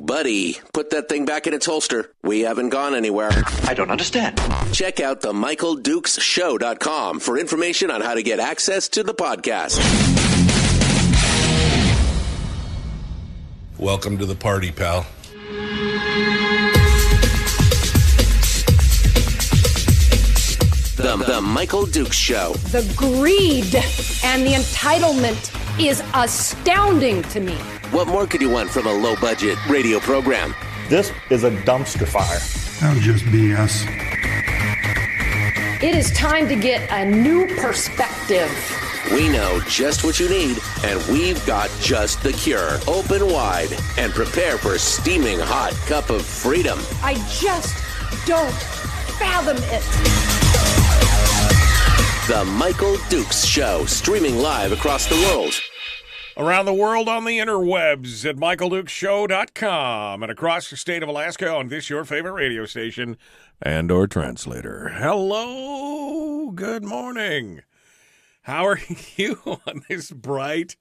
buddy, put that thing back in its holster. We haven't gone anywhere. I don't understand. Check out the MichaelDukesShow.com for information on how to get access to the podcast. Welcome to the party, pal. The Michael Dukes Show. The greed and the entitlement is astounding to me. What more could you want from a low-budget radio program? This is a dumpster fire. That was just BS. It is time to get a new perspective. We know just what you need, and we've got just the cure. Open wide and prepare for a steaming hot cup of freedom. I just don't fathom it. The Michael Dukes Show, streaming live across the world. Around the world on the interwebs at MichaelDukesShow.com and across the state of Alaska on this your favorite radio station and or translator. Hello, good morning. How are you on this bright?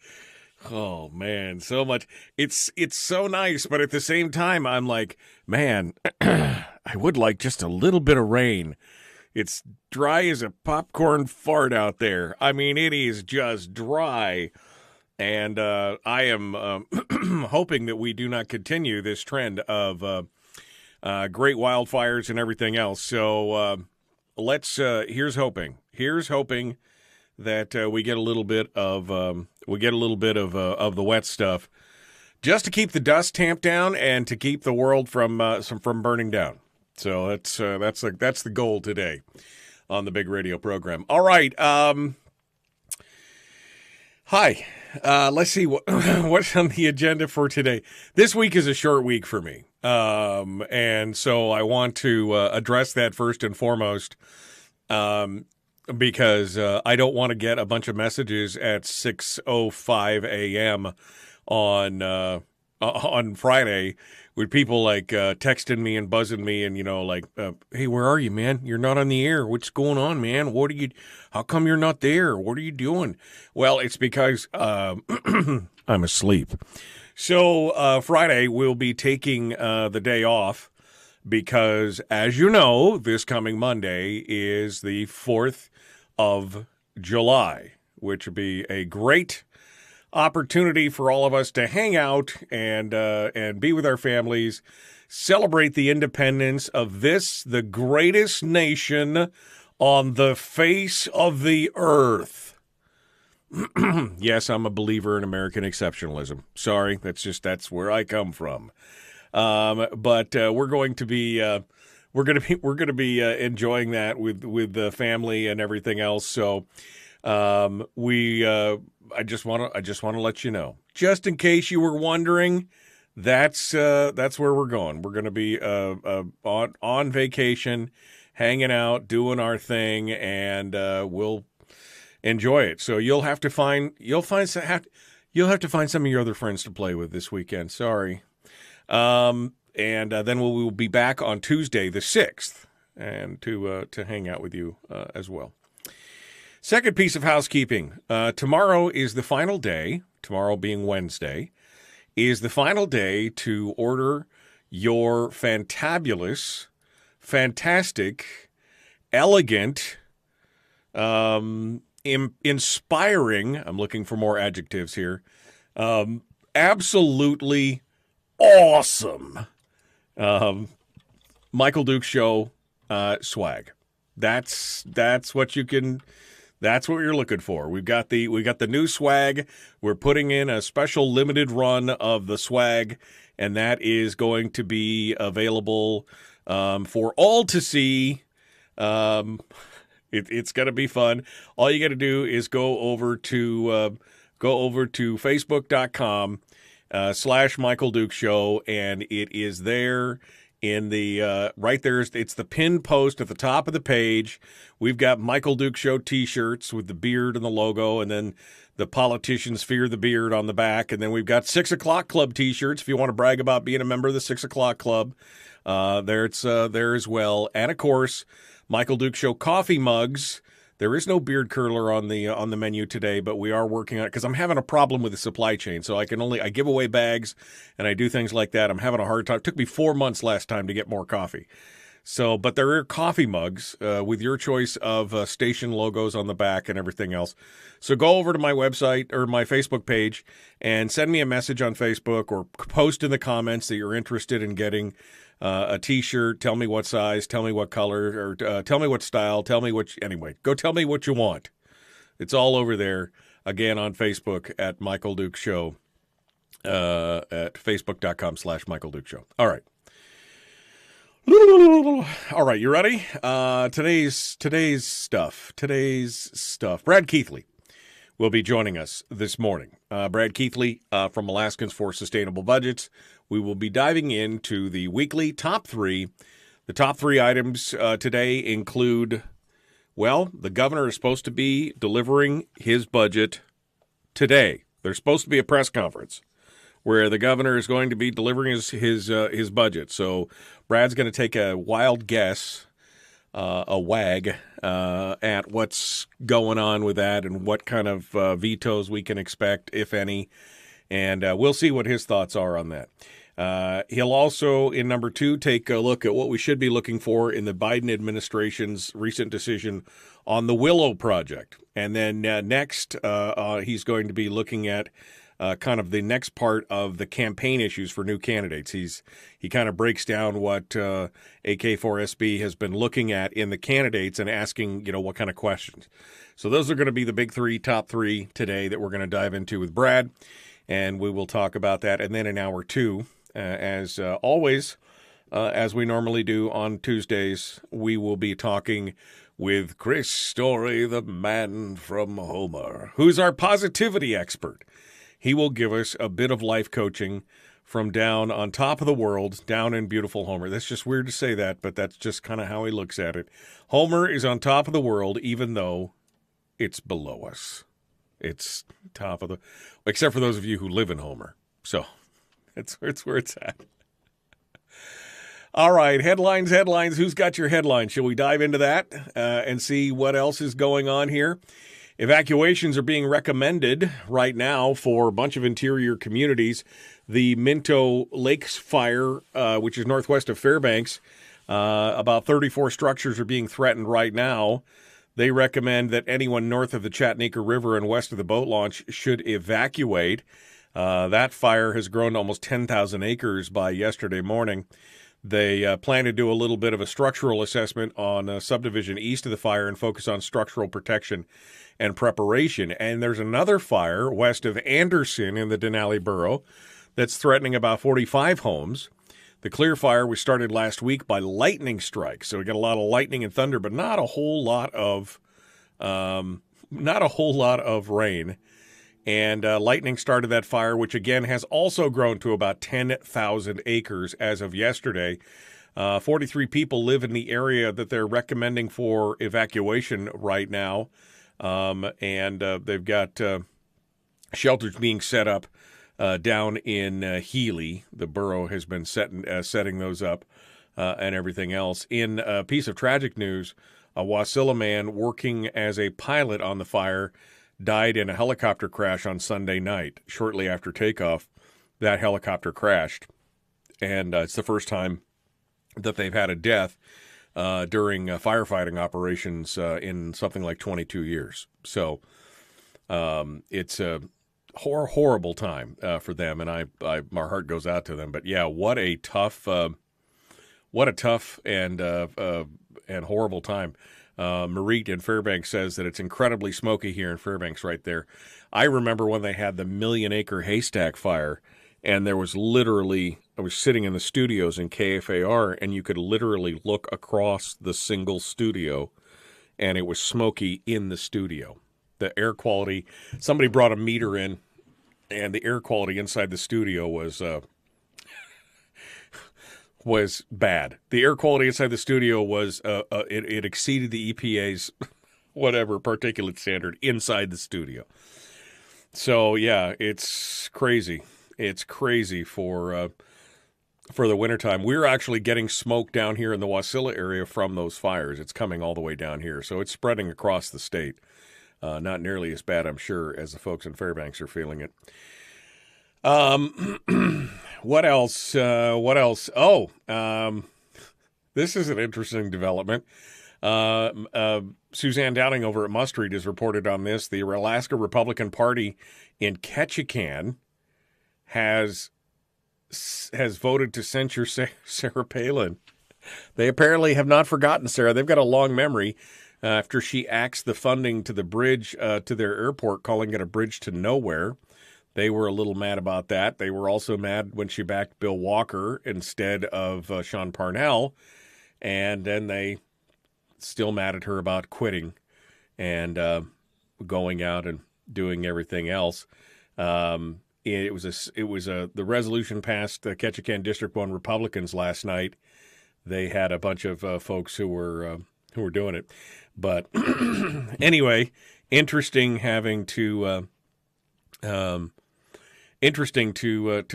Oh man, so much. It's so nice, but at the same time, I'm like, man, I would like just a little bit of rain. It's dry as a popcorn fart out there. I mean, it is just dry. And I am hoping that we do not continue this trend of great wildfires and everything else. So here's hoping. Here's hoping that we get a little bit of the wet stuff, just to keep the dust tamped down and to keep the world from burning down. So that's the goal today on the big radio program. All right. Hi. Let's see what's on the agenda for today. This week is a short week for me. And so I want to address that first and foremost, because I don't want to get a bunch of messages at 6:05 a.m. on Friday with people like texting me and buzzing me and, hey, where are you, man? You're not on the air. What's going on, man? How come you're not there? What are you doing? Well, it's because I'm asleep. So Friday we'll be taking the day off because, as you know, this coming Monday is the 4th of July, which would be a great opportunity for all of us to hang out and be with our families, celebrate the independence of the greatest nation on the face of the earth. Yes, I'm a believer in American exceptionalism. Sorry, that's where I come from. But we're going to be enjoying that with the family and everything else. So I just want to let you know, just in case you were wondering, that's where we're going. We're going to be on vacation, hanging out, doing our thing, and we'll enjoy it. So you'll have to find some of your other friends to play with this weekend. Sorry, and then we'll be back on Tuesday the 6th, and to hang out with you as well. Second piece of housekeeping. Tomorrow is the final day, tomorrow being Wednesday, is the final day to order your fantabulous, fantastic, elegant, inspiring, I'm looking for more adjectives here, absolutely awesome Michael Dukes Show swag. That's what you can... That's what you're looking for. We got the new swag. We're putting in a special limited run of the swag, and that is going to be available for all to see. It's going to be fun. All you got to do is go over to Facebook.com / Michael Dukes Show, and it is there. In the right there, it's the pinned post at the top of the page. We've got Michael Dukes Show T-shirts with the beard and the logo, and then the politicians fear the beard on the back. And then we've got 6 o'clock Club T-shirts if you want to brag about being a member of the 6 o'clock Club. It's there as well, and of course, Michael Dukes Show coffee mugs There is no beard curler on the menu today, but we are working on it because I'm having a problem with the supply chain. So I give away bags and I do things like that. I'm having a hard time. It took me 4 months last time to get more coffee. So, but there are coffee mugs with your choice of station logos on the back and everything else. So go over to my website or my Facebook page and send me a message on Facebook or post in the comments that you're interested in getting a T-shirt. Tell me what size, tell me what color, or tell me what style, anyway, go tell me what you want. It's all over there, again, on Facebook at Michael Duke Show, at facebook.com/Michael Duke Show. All right. All right, you ready? Today's stuff. Brad Keithley will be joining us this morning. Brad Keithley from Alaskans for Sustainable Budgets. We will be diving into the weekly top three. The top three items today include, well, the governor is supposed to be delivering his budget today. There's supposed to be a press conference where the governor is going to be delivering his budget. So Brad's going to take a wild guess, a wag, at what's going on with that and what kind of vetoes we can expect, if any. And we'll see what his thoughts are on that. He'll also, in number two, take a look at what we should be looking for in the Biden administration's recent decision on the Willow project. And then next, he's going to be looking at kind of the next part of the campaign issues for new candidates. He kind of breaks down what AK4SB has been looking at in the candidates and asking, what kind of questions. So those are going to be the big top three today that we're going to dive into with Brad, and we will talk about that. And then in hour two, as always, as we normally do on Tuesdays, we will be talking with Chris Story, the man from Homer, who's our positivity expert. He will give us a bit of life coaching from down on top of the world, down in beautiful Homer. That's just weird to say that, but that's just kind of how he looks at it. Homer is on top of the world, even though it's below us. It's top of except for those of you who live in Homer. So it's where it's at. All right, headlines. Who's got your headlines? Shall we dive into that and see what else is going on here? Evacuations are being recommended right now for a bunch of interior communities. The Minto Lakes fire, which is northwest of Fairbanks, about 34 structures are being threatened right now. They recommend that anyone north of the Chattanooga River and west of the boat launch should evacuate. That fire has grown to almost 10,000 acres by yesterday morning. They plan to do a little bit of a structural assessment on a subdivision east of the fire and focus on structural protection and preparation. And there's another fire west of Anderson in the Denali Borough that's threatening about 45 homes. The Clear Fire was started last week by lightning strikes. So we got a lot of lightning and thunder, but not a whole lot of rain. And lightning started that fire, which again has also grown to about 10,000 acres as of yesterday. 43 people live in the area that they're recommending for evacuation right now. And they've got shelters being set up down in Healy. The borough has been setting those up and everything else. In a piece of tragic news, a Wasilla man working as a pilot on the fire died in a helicopter crash on Sunday night. Shortly after takeoff, that helicopter crashed. And it's the first time that they've had a death during firefighting operations in something like 22 years. So it's a horrible time for them, and my heart goes out to them. But yeah, what a tough and horrible time. Marit in Fairbanks says that it's incredibly smoky here in Fairbanks right there. I remember when they had the Million Acre Haystack fire, and there was literally, I was sitting in the studios in KFAR, and you could literally look across the single studio, and it was smoky in the studio. The air quality, somebody brought a meter in, and the air quality inside the studio was bad. The air quality inside the studio was, it exceeded the EPA's whatever particulate standard inside the studio. So, yeah, it's crazy. It's crazy for for the wintertime. We're actually getting smoke down here in the Wasilla area from those fires. It's coming all the way down here, so it's spreading across the state. Not nearly as bad, I'm sure, as the folks in Fairbanks are feeling it. What else? Oh, this is an interesting development. Suzanne Downing over at Must Read has reported on this. The Alaska Republican Party in Ketchikan has voted to censure Sarah Palin. They apparently have not forgotten Sarah. They've got a long memory after she axed the funding to the bridge to their airport, calling it a bridge to nowhere. They were a little mad about that. They were also mad when she backed Bill Walker instead of Sean Parnell. And then they still mad at her about quitting and going out and doing everything else. The resolution passed the Ketchikan District 1 Republicans last night. They had a bunch of folks who were doing it. But anyway, interesting to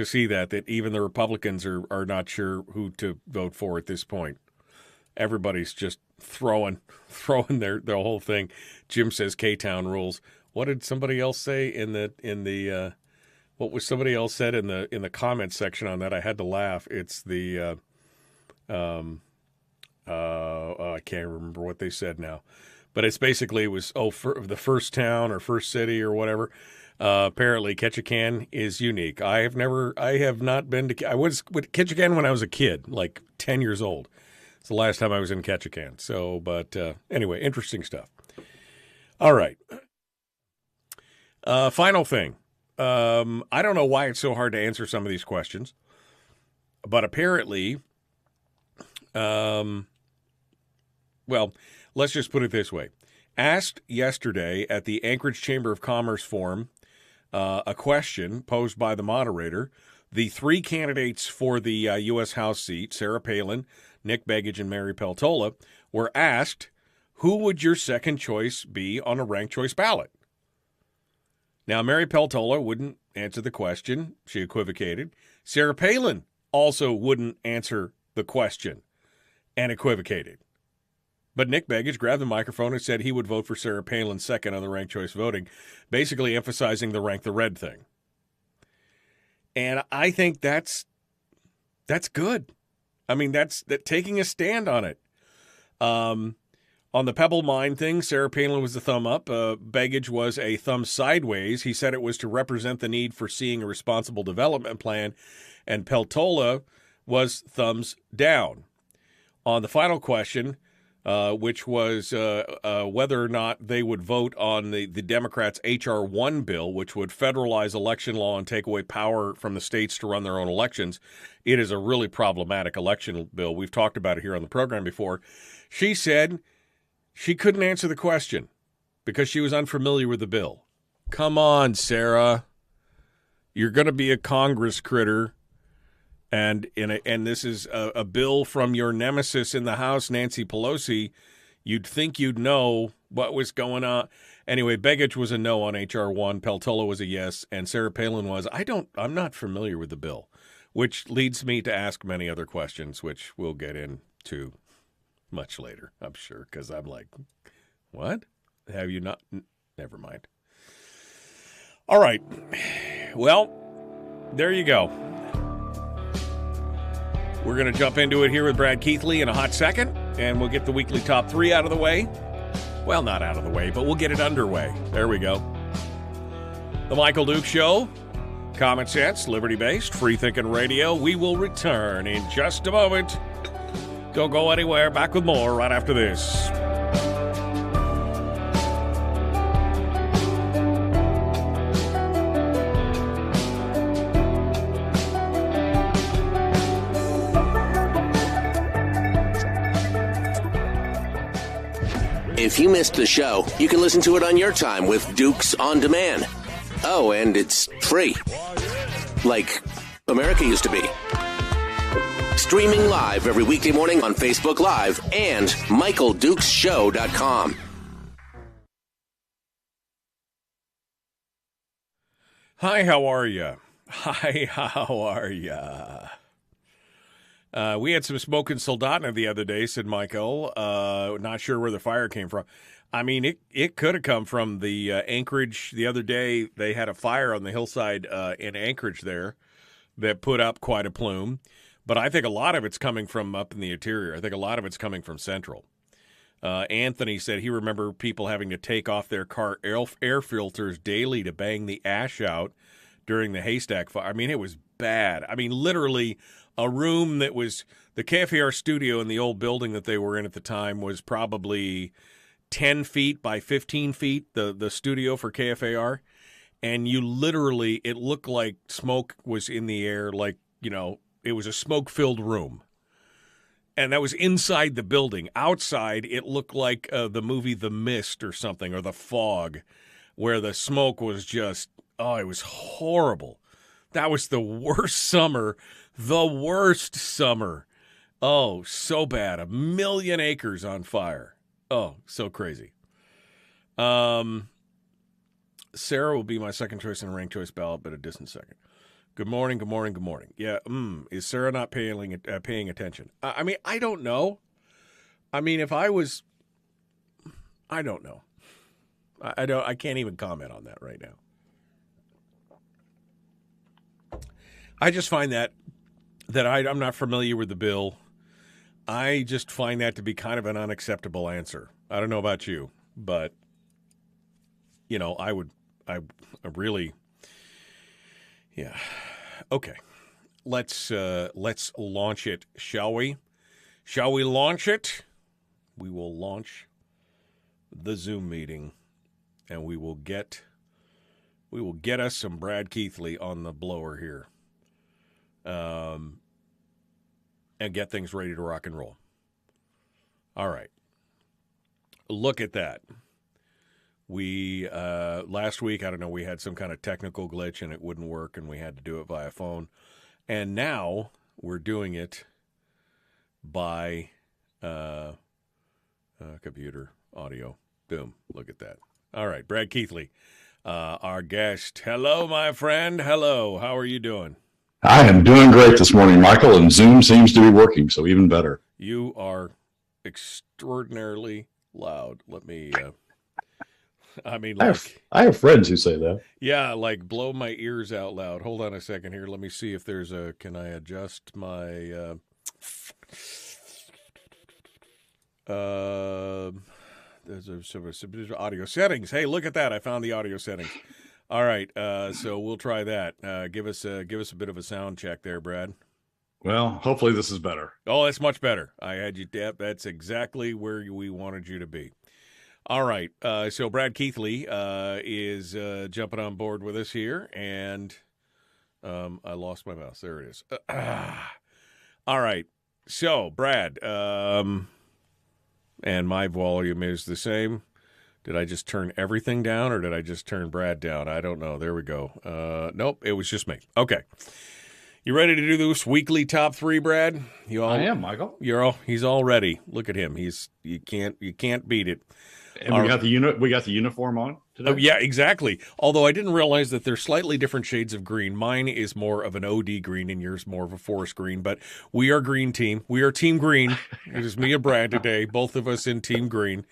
see that even the Republicans are not sure who to vote for at this point. Everybody's just throwing their whole thing. Jim says K-Town rules. What did somebody else say what was somebody else said in the comments section on that? I had to laugh. It's the I can't remember what they said now, but it's basically for the first town or first city or whatever. Apparently Ketchikan is unique. I have not been to. I was with Ketchikan when I was a kid, like 10 years old. It's the last time I was in Ketchikan. So, but anyway, interesting stuff. All right. Final thing. I don't know why it's so hard to answer some of these questions, but apparently, well, let's just put it this way. Asked yesterday at the Anchorage Chamber of Commerce Forum, a question posed by the moderator, the three candidates for the U.S. House seat, Sarah Palin, Nick Begich, and Mary Peltola, were asked, who would your second choice be on a ranked choice ballot? Now, Mary Peltola wouldn't answer the question. She equivocated. Sarah Palin also wouldn't answer the question and equivocated. But Nick Begich grabbed the microphone and said he would vote for Sarah Palin second on the ranked choice voting, basically emphasizing the rank the red thing. And I think that's good. I mean, that's taking a stand on it. On the Pebble Mine thing, Sarah Palin was the thumb up. Begich was a thumb sideways. He said it was to represent the need for seeing a responsible development plan. And Peltola was thumbs down. On the final question, which was whether or not they would vote on the Democrats' H.R. 1 bill, which would federalize election law and take away power from the states to run their own elections. It is a really problematic election bill. We've talked about it here on the program before. She said she couldn't answer the question because she was unfamiliar with the bill. Come on, Sarah. You're going to be a Congress critter. And this is a bill from your nemesis in the House, Nancy Pelosi. You'd think you'd know what was going on. Anyway, Begich was a no on H.R. 1. Peltola was a yes. And Sarah Palin was, I'm not familiar with the bill, which leads me to ask many other questions, which we'll get into much later, I'm sure, because I'm like, what? Have you not? Never mind. All right. Well, there you go. We're going to jump into it here with Brad Keithley in a hot second, and we'll get the weekly top three out of the way. Well, not out of the way, but we'll get it underway. There we go. The Michael Duke Show. Common sense, liberty-based, free-thinking radio. We will return in just a moment. Don't go anywhere. Back with more right after this. If you missed the show, you can listen to it on your time with Dukes On Demand. Oh, and it's free. Like America used to be. Streaming live every weekday morning on Facebook Live and MichaelDukesShow.com. Hi, how are you? Hi, how are ya? We had some smoke in Soldotna the other day, said Michael. Not sure where the fire came from. I mean, it could have come from the Anchorage. The other day, they had a fire on the hillside in Anchorage there that put up quite a plume. But I think a lot of it's coming from up in the interior. I think a lot of it's coming from Central. Anthony said he remembered people having to take off their car air filters daily to bang the ash out during the haystack fire. I mean, it was bad. I mean, literally a room that was the KFAR studio in the old building that they were in at the time was probably 10 feet by 15 feet, the studio for KFAR. And you literally, it looked like smoke was in the air, like, you know, it was a smoke-filled room. And that was inside the building. Outside, it looked like the movie The Mist or something, or The Fog, where the smoke was just, oh, it was horrible. That was the worst summer. The worst summer. Oh, so bad. 1 million acres on fire. Oh, so crazy. Sarah will be my second choice in a ranked choice ballot, but a distant second. Good morning, good morning, good morning. Yeah, is Sarah not paying attention? I mean, I don't know. I mean, if I was, I don't know. I can't even comment on that right now. I just find that I'm not familiar with the bill. I just find that to be kind of an unacceptable answer. I don't know about you, but, you know, I really, yeah. Okay. Let's launch it, shall we? Shall we launch it? We will launch the Zoom meeting, and we will get us some Brad Keithley on the blower here. And get things ready to rock and roll. All right. Look at that. We, last week, I don't know, we had some kind of technical glitch and it wouldn't work and we had to do it via phone. And now we're doing it by computer audio. Boom. Look at that. All right. Brad Keithley, our guest. Hello, my friend. Hello. How are you doing? I am doing great this morning, Michael, and Zoom seems to be working, so even better. You are extraordinarily loud. Let me, I mean, like... I have friends who say that. Yeah, like blow my ears out loud. Hold on a second here. Let me see if there's a... Can I adjust my... there's a audio settings. Hey, look at that. I found the audio settings. All right, so we'll try that. Give us a bit of a sound check there, Brad. Well, hopefully this is better. Oh, that's much better. I had you tap. That's exactly where we wanted you to be. All right, so Brad Keithley is jumping on board with us here, and I lost my mouse. There it is. All right, so Brad, and my volume is the same. Did I just turn everything down, or did I just turn Brad down? I don't know. There we go. Nope, it was just me. Okay. You ready to do this weekly top three, Brad? I am, Michael. He's all ready. Look at him. You can't beat it. And we got the uniform on today? Oh, yeah, exactly. Although I didn't realize that they're slightly different shades of green. Mine is more of an OD green and yours more of a forest green. But we are green team. We are team green. It is me and Brad today, both of us in team green.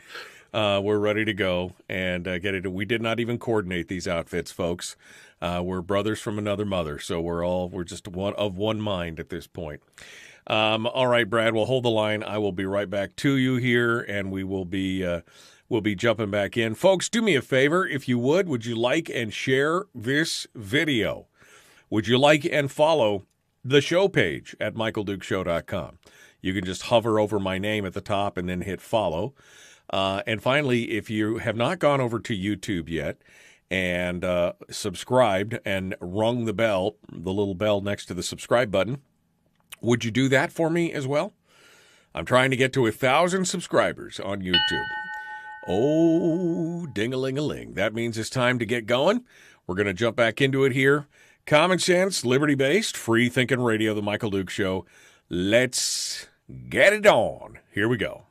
We're ready to go and get it. We did not even coordinate these outfits, folks. We're brothers from another mother, so we're just one mind at this point. All right, Brad, we'll hold the line. I will be right back to you here, and we'll be jumping back in. Folks, do me a favor, if you would you like and share this video? Would you like and follow the show page at michaeldukeshow.com? You can just hover over my name at the top and then hit follow. And finally, if you have not gone over to YouTube yet and subscribed and rung the bell, the little bell next to the subscribe button, would you do that for me as well? I'm trying to get to 1,000 subscribers on YouTube. Oh, ding-a-ling-a-ling. That means it's time to get going. We're going to jump back into it here. Common sense, liberty-based, free-thinking radio, The Michael Duke Show. Let's get it on. Here we go.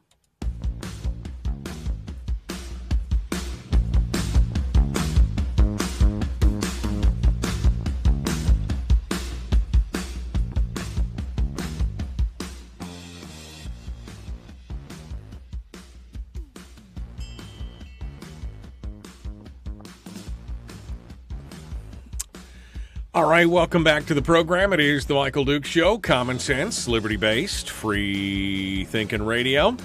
All right, welcome back to the program. It is the Michael Duke Show, common sense, liberty-based, free-thinking radio.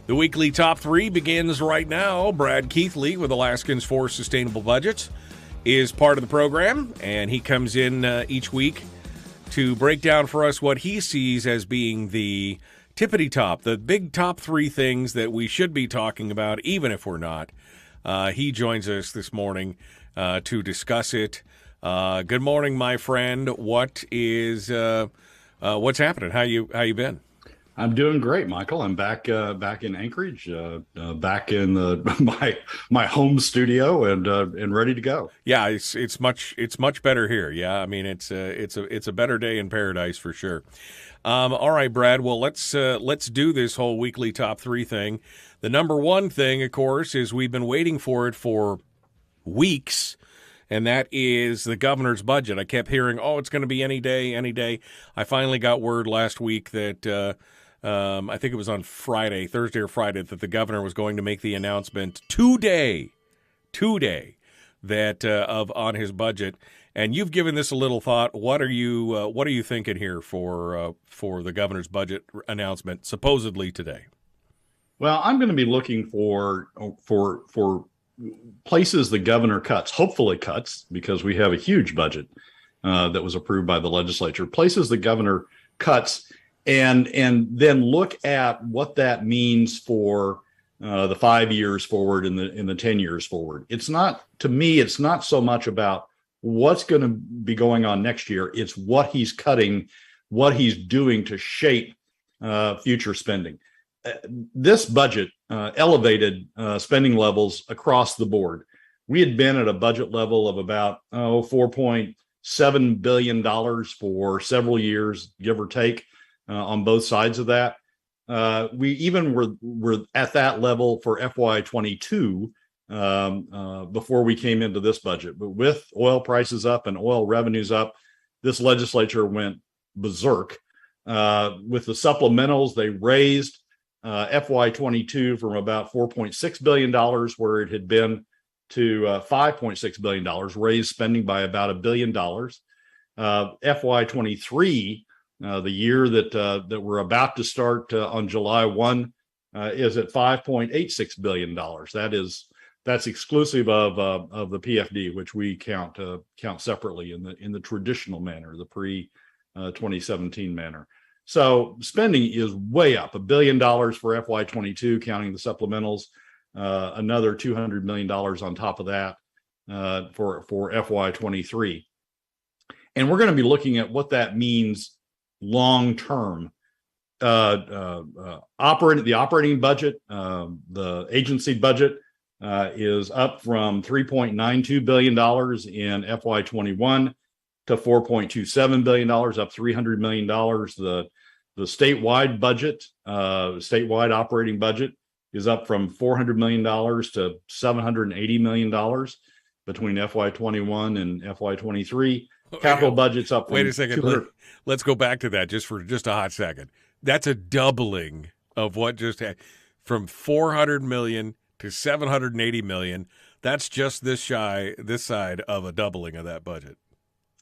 The weekly top three begins right now. Brad Keithley with Alaskans for Sustainable Budgets is part of the program, and he comes in each week to break down for us what he sees as being the tippity-top, the big top three things that we should be talking about, even if we're not. He joins us this morning to discuss it. Good morning, my friend. What's happening? How you been? I'm doing great, Michael. I'm back in Anchorage, back in my home studio, and ready to go. Yeah, it's much better here. Yeah, I mean it's a better day in paradise for sure. All right, Brad. Well, let's do this whole weekly top three thing. The number one thing, of course, is we've been waiting for it for weeks. And that is the governor's budget. I kept hearing, it's going to be any day, any day. I finally got word last week that I think it was on Thursday or Friday, that the governor was going to make the announcement today, that on his budget. And you've given this a little thought. What are you thinking here for the governor's budget announcement supposedly today? Well, I'm going to be looking for places the governor hopefully cuts, because we have a huge budget that was approved by the legislature, places the governor cuts, and then look at what that means for the 5 years forward and the 10 years forward. It's not so much about what's going to be going on next year. It's what he's cutting, what he's doing to shape future spending. This budget elevated spending levels across the board. We had been at a budget level of about $4.7 billion for several years, give or take, on both sides of that. We even were at that level for FY22 before we came into this budget. But with oil prices up and oil revenues up, this legislature went berserk. With the supplementals, they raised FY22 from about $4.6 billion, where it had been, to $5.6 billion, raised spending by about $1 billion. FY23, the year that we're about to start on July 1, is at $5.86 billion. That's exclusive of the PFD, which we count separately in the traditional manner, the pre-2017 manner. So spending is way up, $1 billion for FY22, counting the supplementals, another $200 million on top of that for FY23. And we're going to be looking at what that means long term. The operating budget, the agency budget, is up from $3.92 billion in FY21 to $4.27 billion, up $300 million. The statewide budget, statewide operating budget, is up from $400 million to $780 million between FY21 and FY23. Capital budget's up. Wait a second. Let's go back to that just for a hot second. That's a doubling of what just had, from $400 million to $780 million. That's just this side of a doubling of that budget.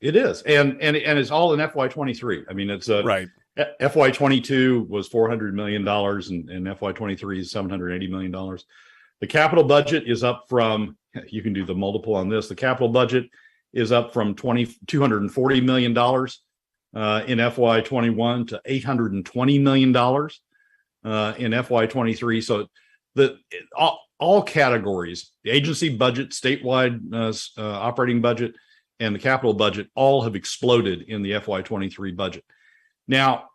It is, and it's all in FY23. I mean, it's right. FY22 was $400 million, and FY23 is $780 million. The capital budget is up from, you can do the multiple on this, the capital budget is up from $240 million in FY21 to $820 million in FY23. So all categories, the agency budget, statewide operating budget, and the capital budget, all have exploded in the FY23 budget. Now,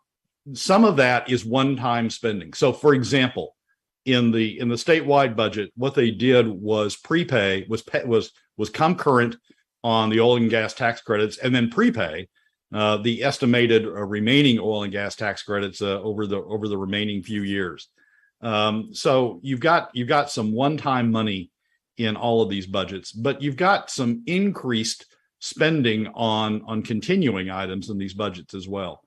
some of that is one-time spending. So, for example, in the statewide budget, what they did was was come current on the oil and gas tax credits, and then prepay the estimated remaining oil and gas tax credits over the remaining few years. So you've got some one-time money in all of these budgets, but you've got some increased spending on continuing items in these budgets as well.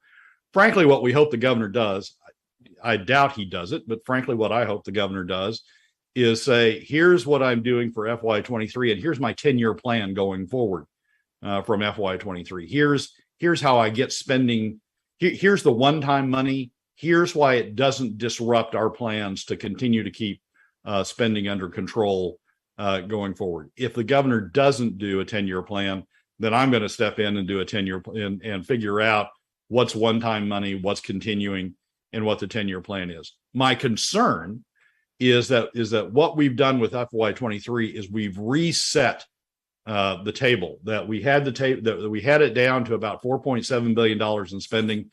Frankly, what we hope the governor does, I doubt he does it, but frankly, what I hope the governor does is say, here's what I'm doing for FY23, and here's my 10-year plan going forward. from FY23. Here's how I get spending. Here's the one-time money. Here's why it doesn't disrupt our plans to continue to keep spending under control going forward. If the governor doesn't do a 10-year plan, then I'm going to step in and do a 10-year plan and figure out what's one-time money, what's continuing, and what the 10-year plan is. My concern is that what we've done with FY23 is we've reset the table. That we had that we had it down to about $4.7 billion in spending,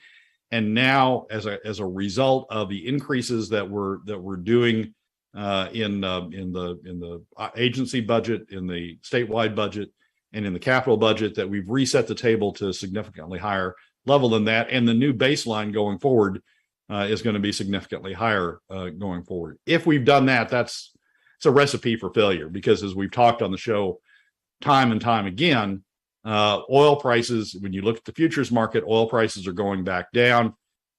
and now as a result of the increases that we're doing in the agency budget, in the statewide budget, and in the capital budget, that we've reset the table to a significantly higher level than that, and the new baseline going forward is going to be significantly higher going forward. If we've done that, it's a recipe for failure, because as we've talked on the show time and time again, oil prices, when you look at the futures market, oil prices are going back down.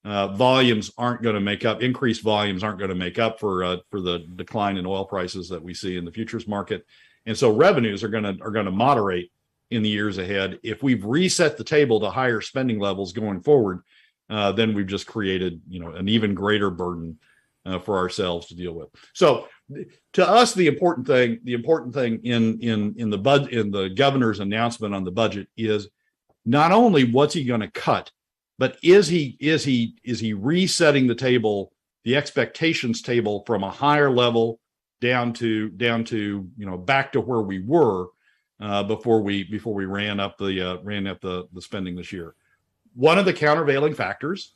Volumes aren't going to make up, increased volumes aren't going to make up for the decline in oil prices that we see in the futures market. And so revenues are going to moderate in the years ahead. If we've reset the table to higher spending levels going forward, then we've just created, an even greater burden for ourselves to deal with. So, to us, the important thing in the governor's announcement on the budget is not only what's he going to cut, but is he resetting the table, the expectations table, from a higher level down to back to where we were before we ran up the spending this year. One of the countervailing factors,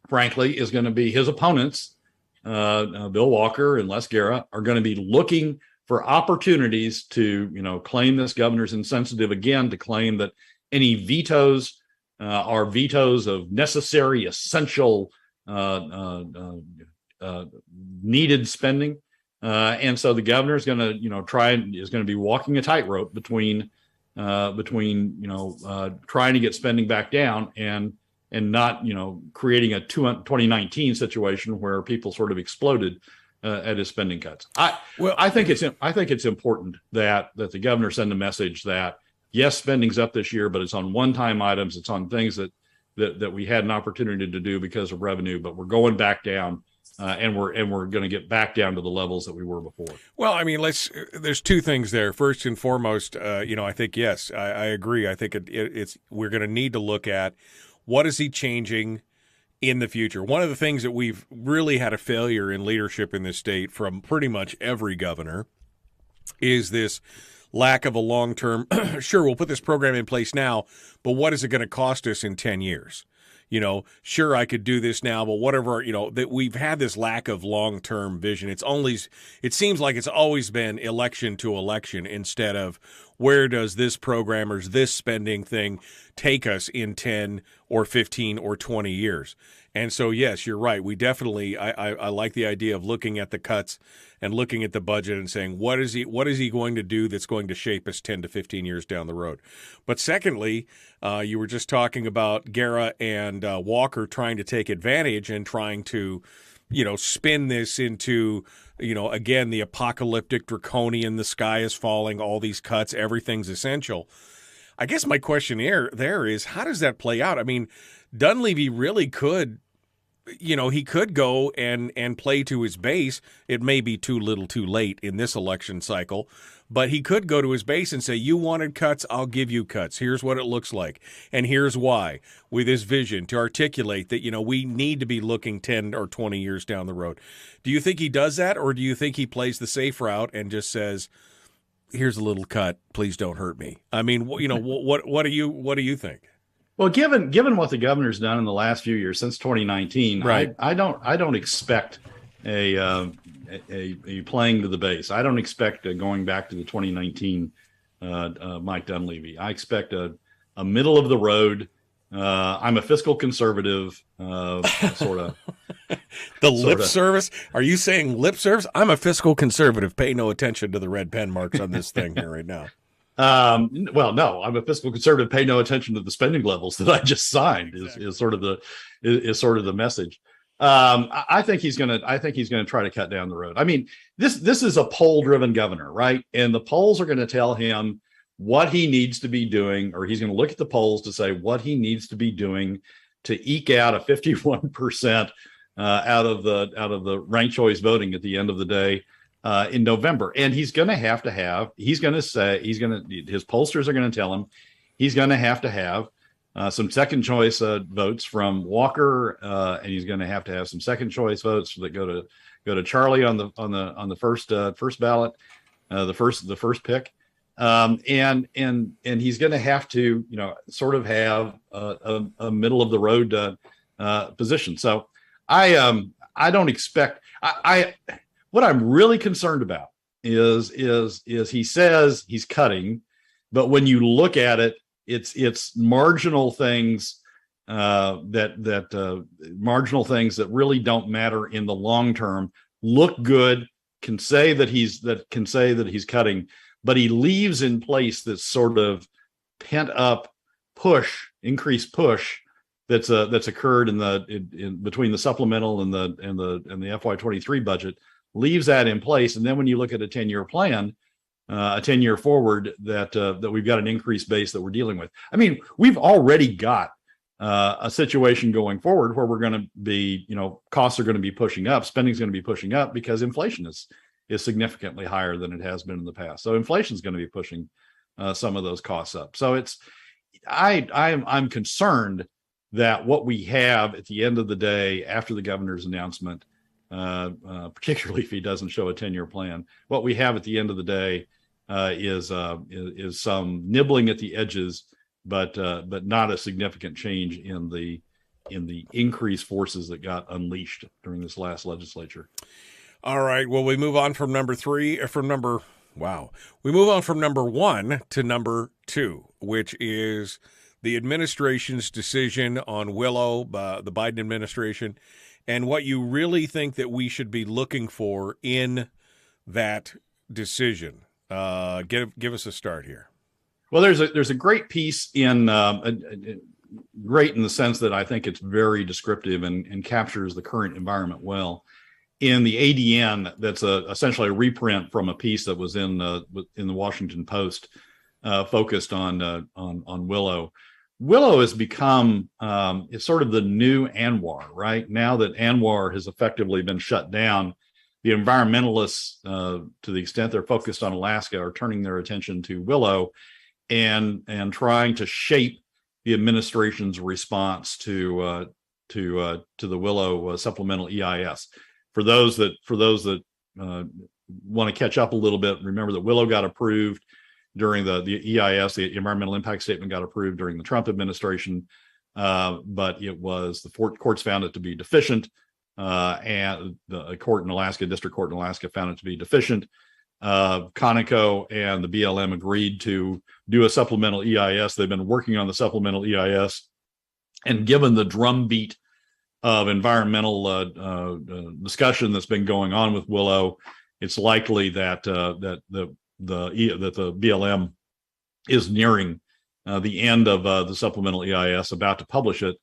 frankly, is going to be his opponents. Bill Walker and Les Guerra are going to be looking for opportunities to, claim this governor's insensitive again, to claim that any vetoes are vetoes of necessary, essential, needed spending. And so the governor is going to, is going to be walking a tightrope between trying to get spending back down and not, creating a 2019 situation where people sort of exploded at his spending cuts. I think it's important that the governor send a message that, yes, spending's up this year, but it's on one-time items. It's on things that we had an opportunity to do because of revenue, but we're going back down. And we're going to get back down to the levels that we were before. Well, I mean, there's two things there. First and foremost, I think, yes, I agree. I think we're going to need to look at what is he changing in the future. One of the things that we've really had a failure in leadership in this state from pretty much every governor is this lack of a long-term, sure, we'll put this program in place now, but what is it going to cost us in 10 years? Sure, I could do this now, but whatever, that we've had this lack of long-term vision. It seems like it's always been election to election instead of where does this program or this spending thing take us in 10 or 15 or 20 years. And so, yes, you're right. We definitely, I like the idea of looking at the cuts and looking at the budget and saying, what is he going to do that's going to shape us 10 to 15 years down the road? But secondly, you were just talking about Guerra and Walker trying to take advantage and trying to, spin this into, again, the apocalyptic, draconian, the sky is falling, all these cuts, everything's essential. I guess my question there is, how does that play out? I mean, Dunleavy really could, he could go and play to his base. It may be too little too late in this election cycle, but he could go to his base and say, you wanted cuts, I'll give you cuts. Here's what it looks like. And here's why, with his vision to articulate that, we need to be looking 10 or 20 years down the road. Do you think he does that, or do you think he plays the safe route and just says, here's a little cut, please don't hurt me? I mean, what do you think? Well, given what the governor's done in the last few years since 2019, right. I don't expect a playing to the base. I don't expect going back to the 2019 Mike Dunleavy. I expect a middle of the road. I'm a fiscal conservative, sort of. Lip service? Are you saying lip service? I'm a fiscal conservative. Pay no attention to the red pen marks on this thing here right now. Well, no, I'm a fiscal conservative. Pay no attention to the spending levels that I just signed. Exactly. is sort of the message. I think he's going to try to cut down the road. I mean, this is a poll driven governor, right? And the polls are going to tell him what he needs to be doing, or he's going to look at the polls to say what he needs to be doing to eke out a 51% out of the ranked choice voting at the end of the day in November. And his pollsters are going to tell him he's going to have some second choice votes from Walker, and he's going to have some second choice votes that go to Charlie on the first ballot, the first pick, and he's going to have to sort of have a middle of the road position. So I don't expect what I'm really concerned about is he says he's cutting, but when you look at it, it's marginal things marginal things that really don't matter in the long term. Look good, can say that he's cutting, but he leaves in place this sort of pent up increased push that's occurred in between the supplemental and the FY23 budget, leaves that in place. And then when you look at a 10-year plan, a 10-year forward, that we've got an increased base that we're dealing with. I mean, we've already got a situation going forward where we're going to be, costs are going to be pushing up, spending is going to be pushing up because inflation is significantly higher than it has been in the past. So inflation is going to be pushing some of those costs up. So I'm concerned that what we have at the end of the day after the governor's announcement, particularly if he doesn't show a 10-year plan, what we have at the end of the day is some nibbling at the edges, but not a significant change in the increased forces that got unleashed during this last legislature. All right. Well, we move on from number one to number two, which is the administration's decision on Willow, the Biden administration, and what you really think that we should be looking for in that decision. Give us a start here. Well, there's a great piece in great in the sense that I think it's very descriptive and captures the current environment well. In the ADN, that's essentially a reprint from a piece that was in the Washington Post, focused on Willow. Willow has become it's sort of the new Anwar, right? Now that Anwar has effectively been shut down, the environmentalists, to the extent they're focused on Alaska, are turning their attention to Willow and trying to shape the administration's response to the Willow supplemental EIS. For those that want to catch up a little bit, remember that Willow got approved during the EIS, the environmental impact statement got approved during the Trump administration, but it was the courts found it to be deficient, and the court in Alaska, district court in Alaska, found it to be deficient. Conoco and the BLM agreed to do a supplemental EIS. They've been working on the supplemental EIS, and given the drumbeat of environmental discussion that's been going on with Willow, it's likely that the BLM is nearing the end of the supplemental EIS, about to publish it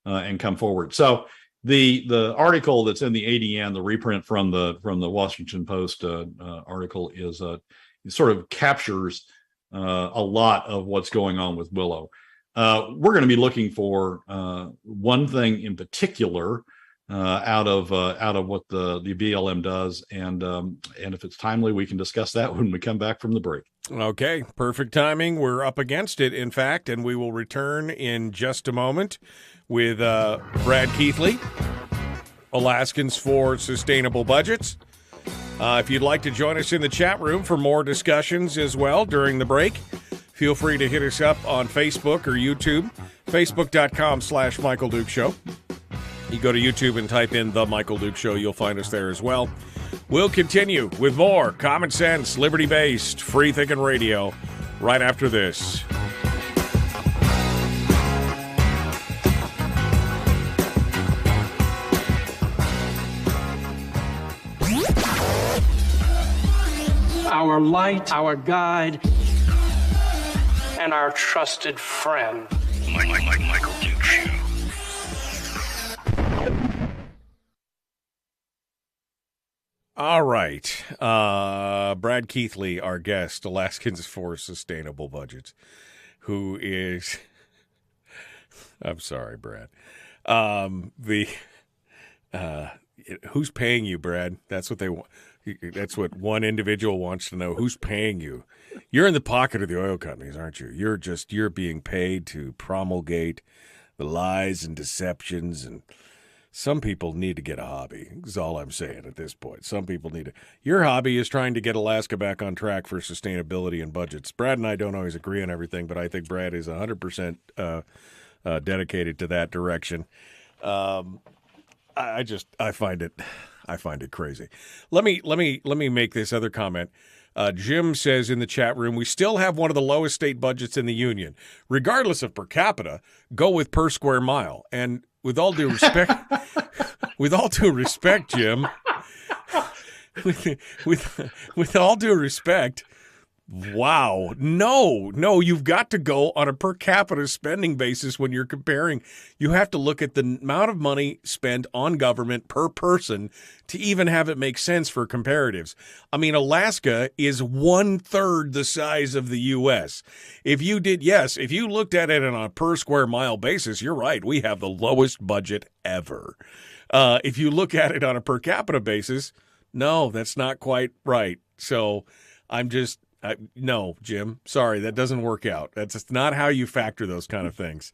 and come forward. So the article that's in the ADN, the reprint from the Washington Post article, is it sort of captures a lot of what's going on with Willow. We're going to be looking for one thing in particular out of what the BLM does, and if it's timely, we can discuss that when we come back from the break. Okay, perfect timing. We're up against it, in fact, and we will return in just a moment with Brad Keithley, Alaskans for Sustainable Budgets. If you'd like to join us in the chat room for more discussions as well during the break, feel free to hit us up on Facebook or YouTube, facebook.com/Michael Duke Show. You go to YouTube and type in The Michael Duke Show. You'll find us there as well. We'll continue with more common sense, liberty-based, free-thinking radio right after this. Our light, our guide, and our trusted friend. Michael Duke Show. All right. Brad Keithley, our guest, Alaskans for Sustainable Budgets, who is, I'm sorry, Brad. Who's paying you, Brad? That's what they want. That's what one individual wants to know. Who's paying you? You're in the pocket of the oil companies, aren't you? You're being paid to promulgate the lies and deceptions, and some people need to get a hobby, is all I'm saying at this point. Some people need to. Your hobby is trying to get Alaska back on track for sustainability and budgets. Brad and I don't always agree on everything, but I think Brad is 100% dedicated to that direction. I find it crazy. Let me make this other comment. Jim says in the chat room, we still have one of the lowest state budgets in the union. Regardless of per capita, go with per square mile. And with all due respect, Jim, with all due respect, wow. No, you've got to go on a per capita spending basis when you're comparing. You have to look at the amount of money spent on government per person to even have it make sense for comparatives. I mean, Alaska is 1/3 the size of the U.S. If you looked at it on a per square mile basis, you're right. We have the lowest budget ever. If you look at it on a per capita basis, no, that's not quite right. So no, Jim, sorry, that doesn't work out. That's not how you factor those kind of things.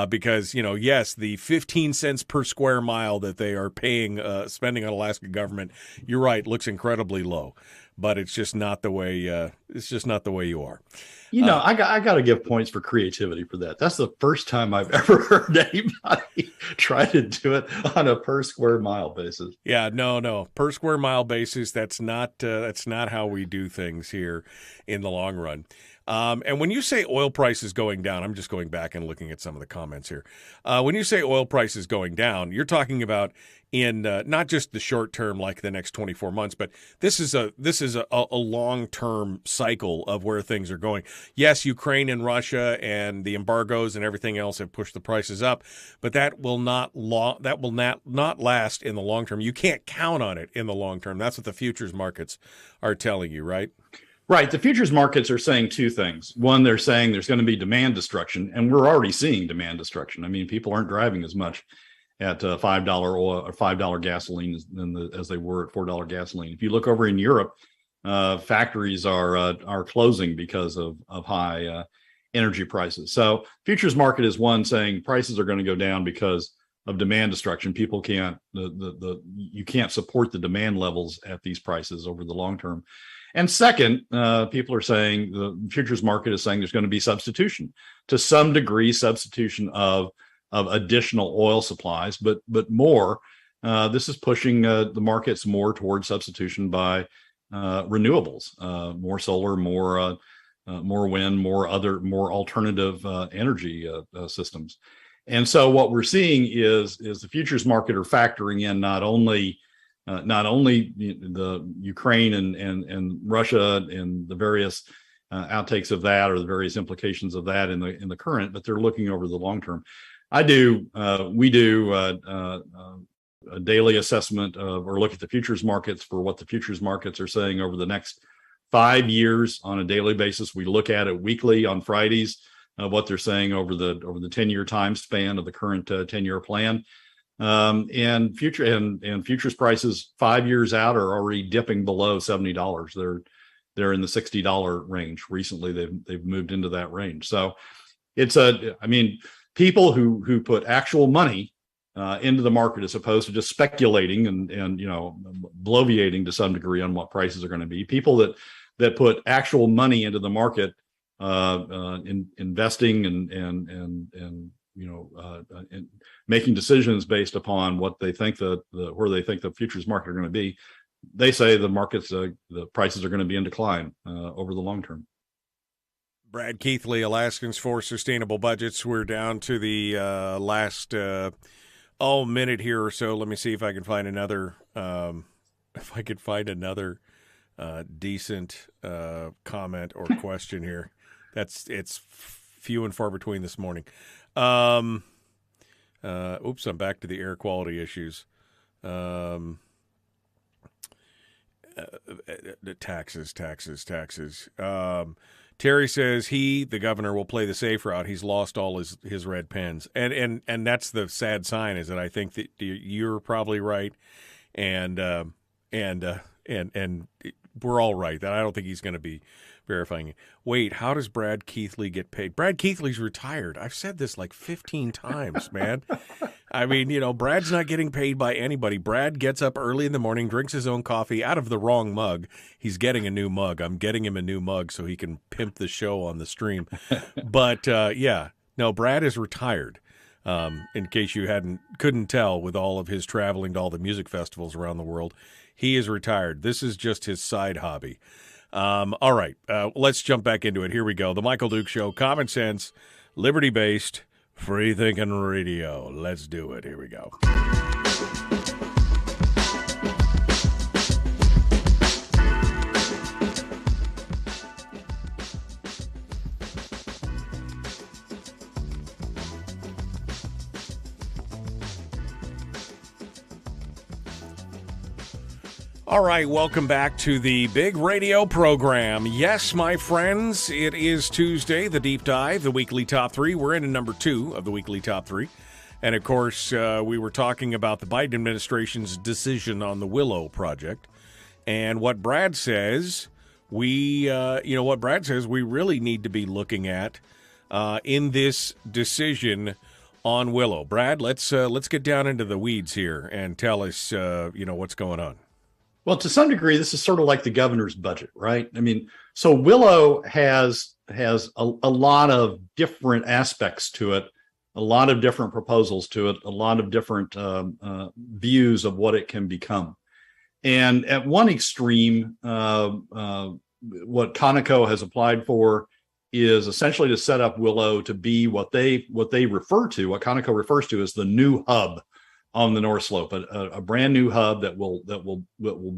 Because, yes, the 15 cents per square mile that they are spending on Alaska government, you're right, looks incredibly low. But it's just not the way you are. I got to give points for creativity for that. That's the first time I've ever heard anybody try to do it on a per square mile basis. Yeah, no, per square mile basis. That's not how we do things here in the long run. And when you say oil prices going down, I'm just going back and looking at some of the comments here. When you say oil prices going down, you're talking about in not just the short term, like the next 24 months, but this is a long-term cycle of where things are going. Yes, Ukraine and Russia and the embargoes and everything else have pushed the prices up, but that will not last in the long term. You can't count on it in the long term. That's what the futures markets are telling you, right? Right. The futures markets are saying two things. One, they're saying there's going to be demand destruction, and we're already seeing demand destruction. I mean, people aren't driving as much at $5 oil or $5 gasoline as they were at $4 gasoline. If you look over in Europe, factories are closing because of high energy prices. So futures market is one saying prices are going to go down because of demand destruction. People can't you can't support the demand levels at these prices over the long term. And second, people are saying the futures market is saying there's going to be substitution to some degree, substitution of additional oil supplies, but more. This is pushing the markets more towards substitution by renewables, more solar, more wind, more alternative energy systems. And so what we're seeing is the futures market are factoring in not only the Ukraine and Russia and the various outtakes of that or the various implications of that in the current, but they're looking over the long term. We do a daily assessment or look at the futures markets for what the futures markets are saying over the next 5 years on a daily basis. We look at it weekly on Fridays, what they're saying over the 10-year time span of the current 10-year plan. And futures prices 5 years out are already dipping below $70. They're in the $60 range. Recently, they've moved into that range. So people who put actual money into the market as opposed to just speculating and bloviating to some degree on what prices are going to be. People that put actual money into the market, investing and making decisions based upon what they think where they think the futures market are going to be. They say the markets, the prices are going to be in decline over the long term. Brad Keithley, Alaskans for Sustainable Budgets. We're down to the last minute here or so. Let me see if I can find another decent comment or question here. It's few and far between this morning. I'm back to the air quality issues. Taxes. Terry says the governor, will play the safe route. He's lost all his red pens, and that's the sad sign. Is that I think that you're probably right, and we're all right. That I don't think he's going to be verifying it. Wait, how does Brad Keithley get paid? Brad Keithley's retired. I've said this like 15 times, man. I mean, Brad's not getting paid by anybody. Brad gets up early in the morning, drinks his own coffee out of the wrong mug. He's getting a new mug. I'm getting him a new mug so he can pimp the show on the stream. But no, Brad is retired. In case you couldn't tell, with all of his traveling to all the music festivals around the world, he is retired. This is just his side hobby. All right, let's jump back into it. Here we go. The Michael Duke Show, common sense, liberty-based, free-thinking radio. Let's do it. Here we go. All right, welcome back to the big radio program. Yes, my friends, it is Tuesday, the deep dive, the weekly top three. We're in number 2 of the weekly top three. And of course, we were talking about the Biden administration's decision on the Willow project. And what Brad says, we really need to be looking at in this decision on Willow. Brad, let's get down into the weeds here and tell us, what's going on. Well, to some degree, this is sort of like the governor's budget, right? I mean, so Willow has a lot of different aspects to it, a lot of different proposals to it, a lot of different views of what it can become. And at one extreme, what Conoco has applied for is essentially to set up Willow to be what Conoco refers to as the new hub on the North Slope, a brand new hub that will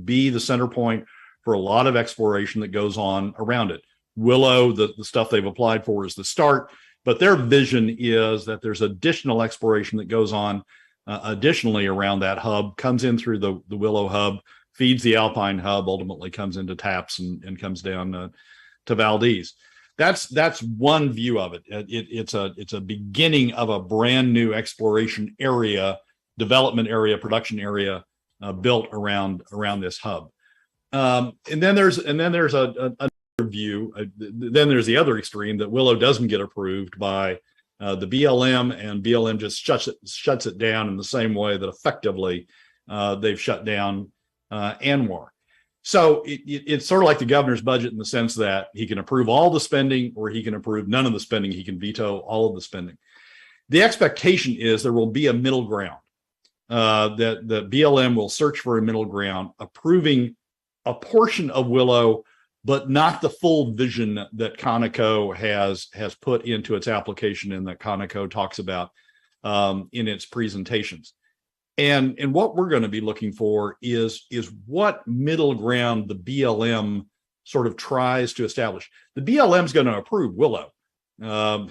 be the center point for a lot of exploration that goes on around it. Willow, the stuff they've applied for, is the start, but their vision is that there's additional exploration that goes on additionally around that hub, comes in through the Willow hub, feeds the Alpine hub, ultimately comes into Taps and comes down to Valdez. That's one view of it. It's a beginning of a brand new exploration area, development area, production area built around this hub. And then there's another view. Then there's the other extreme that Willow doesn't get approved by the BLM, and BLM just shuts it down in the same way that effectively they've shut down ANWR. So it's sort of like the governor's budget in the sense that he can approve all the spending or he can approve none of the spending. He can veto all of the spending. The expectation is there will be a middle ground. That the BLM will search for a middle ground, approving a portion of Willow, but not the full vision that Conoco has put into its application and that Conoco talks about in its presentations. And what we're going to be looking for is what middle ground the BLM sort of tries to establish. The BLM is going to approve Willow. Biden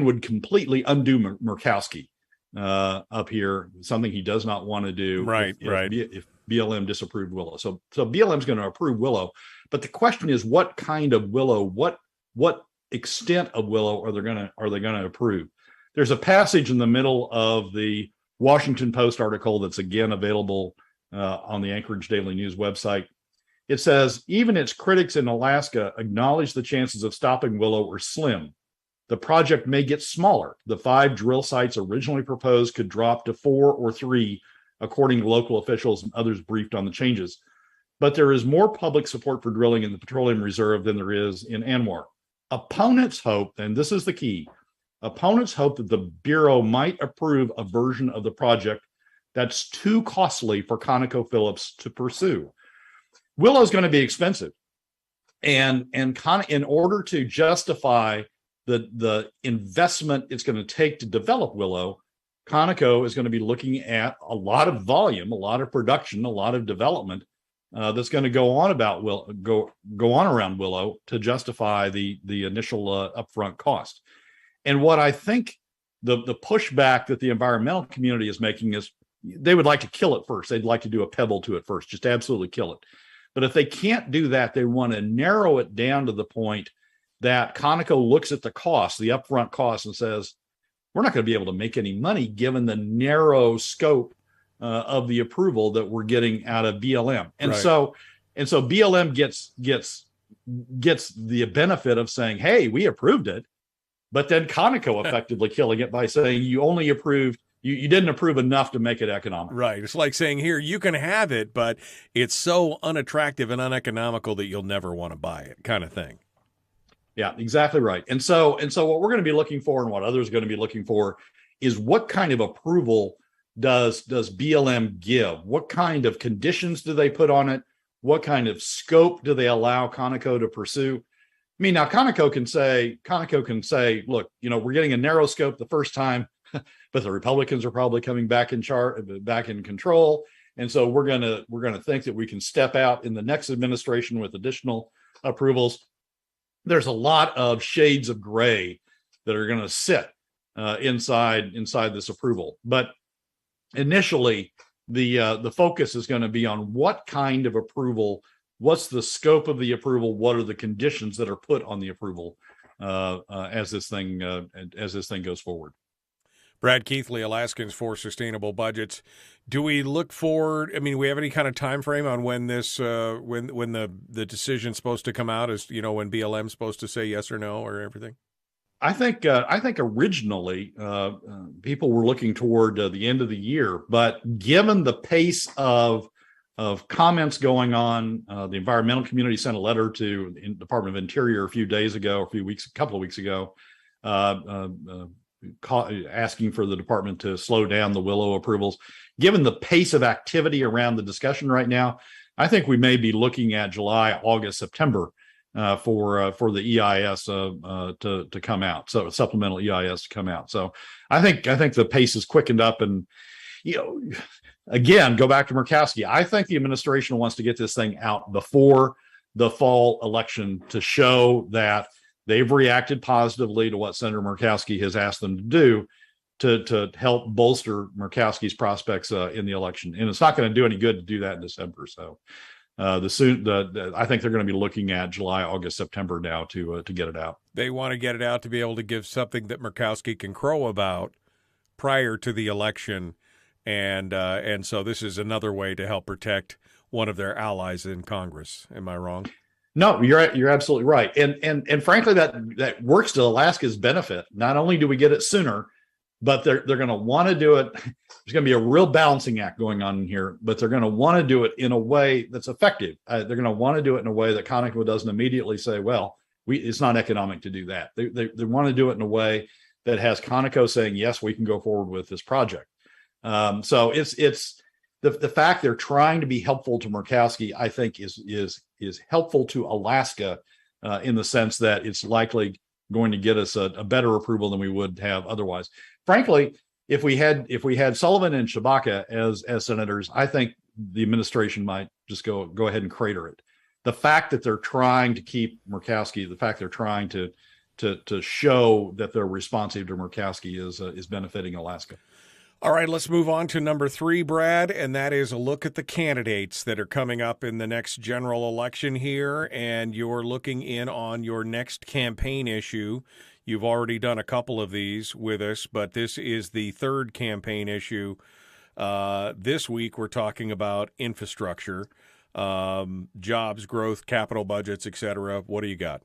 would completely undo Murkowski up here, something he does not want to do. Right. If BLM disapproved Willow. So BLM is going to approve Willow, but the question is, what kind of Willow, what extent of Willow are they going to approve? There's a passage in the middle of the Washington Post article that's again available on the Anchorage Daily News website. It says, even its critics in Alaska acknowledge the chances of stopping Willow are slim. The project may get smaller. The 5 drill sites originally proposed could drop to 4 or 3, according to local officials and others briefed on the changes. But there is more public support for drilling in the petroleum reserve than there is in ANWR. Opponents hope, and this is the key, opponents hope that the Bureau might approve a version of the project that's too costly for ConocoPhillips to pursue. Willow is going to be expensive. And in order to justify the investment it's going to take to develop Willow, Conoco is going to be looking at a lot of volume, a lot of production, a lot of development that's going to go on around Willow to justify the initial upfront cost. And what I think the pushback that the environmental community is making is, they would like to kill it first. They'd like to do a pebble to it first, just absolutely kill it. But if they can't do that, they want to narrow it down to the point that Conoco looks at the cost, the upfront cost, and says, we're not going to be able to make any money given the narrow scope of the approval that we're getting out of BLM. And so BLM gets the benefit of saying, hey, we approved it, but then Conoco effectively killing it by saying you only approved, you didn't approve enough to make it economic. Right. It's like saying, here, you can have it, but it's so unattractive and uneconomical that you'll never want to buy it, kind of thing. Yeah, exactly right. And so what we're going to be looking for, and what others are going to be looking for, is what kind of approval does BLM give? What kind of conditions do they put on it? What kind of scope do they allow Conoco to pursue? I mean, now Conoco can say, look, we're getting a narrow scope the first time, but the Republicans are probably coming back in control, and so we're gonna think that we can step out in the next administration with additional approvals. There's a lot of shades of gray that are going to sit inside this approval, but initially the focus is going to be on what kind of approval, what's the scope of the approval, what are the conditions that are put on the approval as this thing goes forward. Brad Keithley, Alaskans for Sustainable Budgets. Do we look forward? I mean, do we have any kind of time frame on when this, when the decision's supposed to come out? Is when BLM's supposed to say yes or no or everything? I think originally people were looking toward the end of the year, but given the pace of comments going on, the environmental community sent a letter to the Department of Interior a couple of weeks ago. Asking for the department to slow down the Willow approvals. Given the pace of activity around the discussion right now, I think we may be looking at July, August, September for the EIS to come out. So supplemental EIS to come out. So I think the pace is quickened up, and again, go back to Murkowski. I think the administration wants to get this thing out before the fall election to show that they've reacted positively to what Senator Murkowski has asked them to do to help bolster Murkowski's prospects in the election. And it's not going to do any good to do that in December. So I think they're going to be looking at July, August, September now to get it out. They want to get it out to be able to give something that Murkowski can crow about prior to the election. And so this is another way to help protect one of their allies in Congress. Am I wrong? No, you're absolutely right. And frankly, that works to Alaska's benefit. Not only do we get it sooner, but they're going to want to do it. There's going to be a real balancing act going on in here, but they're going to want to do it in a way that's effective. They're going to want to do it in a way that Conoco doesn't immediately say, well, it's not economic to do that. They want to do it in a way that has Conoco saying, yes, we can go forward with this project. So it's the fact they're trying to be helpful to Murkowski, I think is helpful to Alaska in the sense that it's likely going to get us a better approval than we would have otherwise. Frankly, if we had Sullivan and Shabaka as senators, I think the administration might just go ahead and crater it. The fact that they're trying to keep Murkowski, the fact they're trying to show that they're responsive to Murkowski is benefiting Alaska. All right, let's move on to number 3, Brad, and that is a look at the candidates that are coming up in the next general election here, and you're looking in on your next campaign issue. You've already done a couple of these with us, but this is the third campaign issue. This week we're talking about infrastructure, jobs, growth, capital budgets, etc. What do you got?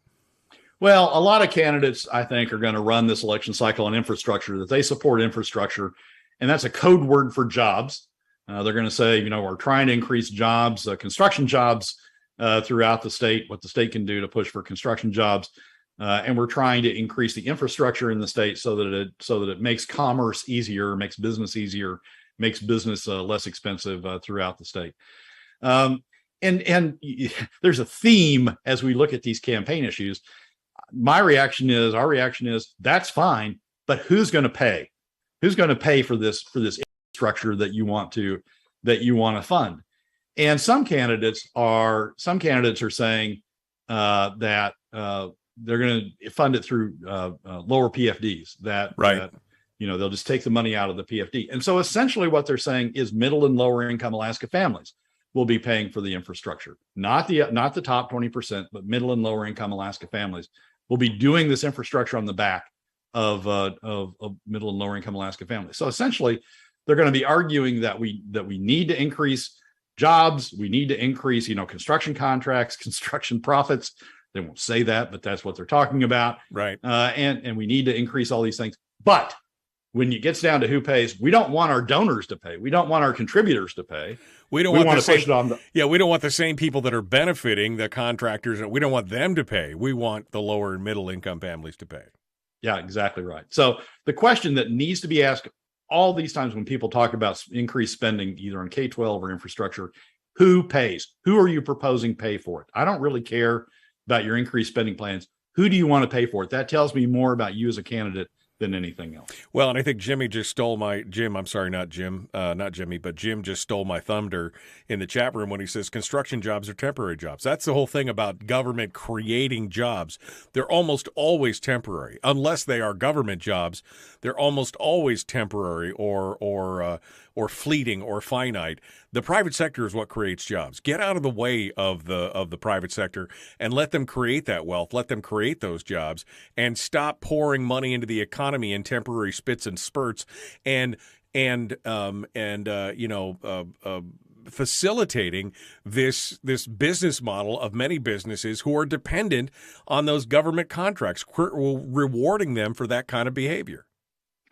Well, a lot of candidates, I think, are going to run this election cycle on infrastructure, that they support infrastructure. And that's a code word for jobs. They're going to say, we're trying to increase jobs, construction jobs throughout the state, what the state can do to push for construction jobs. And we're trying to increase the infrastructure in the state so that it makes commerce easier, makes business easier, makes business less expensive throughout the state. And there's a theme as we look at these campaign issues. Our reaction is that's fine, but who's going to pay? Who's going to pay for this infrastructure that you want to fund? And some candidates are saying that they're going to fund it through lower PFDs. That they'll just take the money out of the PFD. And so essentially what they're saying is middle and lower income Alaska families will be paying for the infrastructure, not the top 20%, but middle and lower income Alaska families will be doing this infrastructure on the back of middle and lower income Alaska families. So essentially, they're going to be arguing that we need to increase jobs, we need to increase, construction contracts, construction profits. They won't say that, but that's what they're talking about, right? And we need to increase all these things. But when it gets down to who pays, we don't want our donors to pay. We don't want our contributors to pay. We don't want to push it on. We don't want the same people that are benefiting, the contractors. We don't want them to pay. We want the lower and middle income families to pay. Yeah, exactly right. So the question that needs to be asked all these times when people talk about increased spending, either on K-12 or infrastructure, who pays? Who are you proposing pay for it? I don't really care about your increased spending plans. Who do you want to pay for it? That tells me more about you as a candidate than anything else. Well, and I think Jimmy just stole Jim just stole my thunder in the chat room when he says construction jobs are temporary jobs. That's the whole thing about government creating jobs. They're almost always temporary. Unless they are government jobs, they're almost always temporary or fleeting or finite. The private sector is what creates jobs. Get out of the way of the private sector and let them create that wealth. Let them create those jobs and stop pouring money into the economy in temporary spits and spurts and facilitating this business model of many businesses who are dependent on those government contracts, rewarding them for that kind of behavior.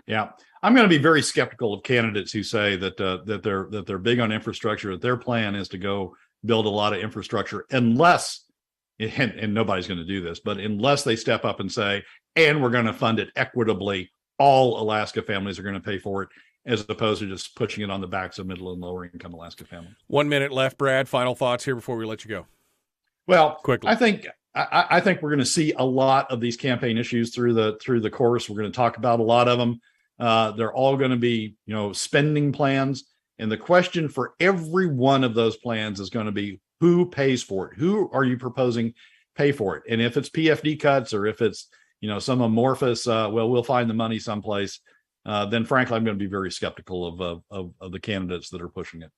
Yeah, I'm going to be very skeptical of candidates who say that they're big on infrastructure, that their plan is to go build a lot of infrastructure, unless, and nobody's going to do this, but unless they step up and say, and we're going to fund it equitably, all Alaska families are going to pay for it, as opposed to just pushing it on the backs of middle and lower income Alaska families. 1 minute left, Brad. Final thoughts here before we let you go. Well, quickly. I think we're going to see a lot of these campaign issues through the course. We're going to talk about a lot of them. They're all going to be, spending plans. And the question for every one of those plans is going to be, who pays for it? Who are you proposing pay for it? And if it's PFD cuts, or if it's, some amorphous, we'll find the money someplace, then frankly, I'm going to be very skeptical of the candidates that are pushing it.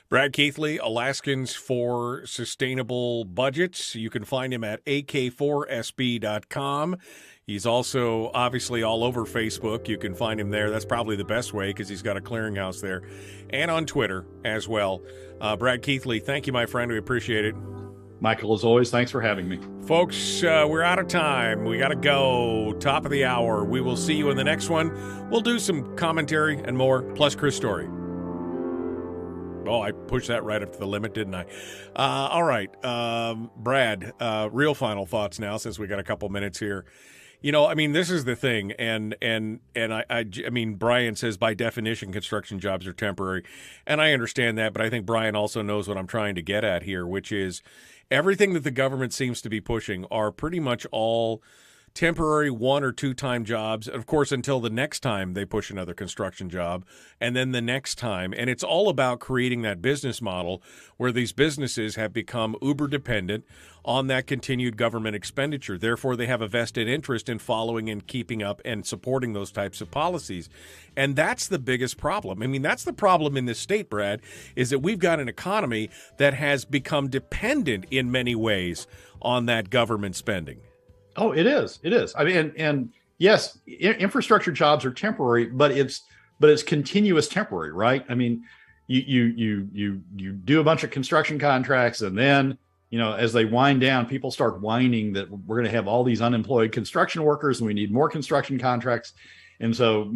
Brad Keithley, Alaskans for Sustainable Budgets. You can find him at ak4sb.com. He's also obviously all over Facebook. You can find him there. That's probably the best way because he's got a clearinghouse there. And on Twitter as well. Brad Keithley, thank you, my friend. We appreciate it. Michael, as always, thanks for having me. Folks, we're out of time. We got to go. Top of the hour. We will see you in the next one. We'll do some commentary and more, plus Chris Story. Oh, I pushed that right up to the limit, didn't I? All right. Brad, real final thoughts now, since we got a couple minutes here. This is the thing. And I mean, Brian says by definition, construction jobs are temporary. And I understand that, but I think Brian also knows what I'm trying to get at here, which is everything that the government seems to be pushing are pretty much all temporary 1 or 2 time jobs, of course, until the next time they push another construction job, and then the next time. And it's all about creating that business model where these businesses have become uber dependent on that continued government expenditure. Therefore, they have a vested interest in following and keeping up and supporting those types of policies. And that's the biggest problem. I mean, that's the problem in this state, Brad, is that we've got an economy that has become dependent in many ways on that government spending. Oh, it is. It is. I mean, and yes, infrastructure jobs are temporary, but it's continuous temporary, right? I mean, you do a bunch of construction contracts, and then, as they wind down, people start whining that we're going to have all these unemployed construction workers and we need more construction contracts. And so,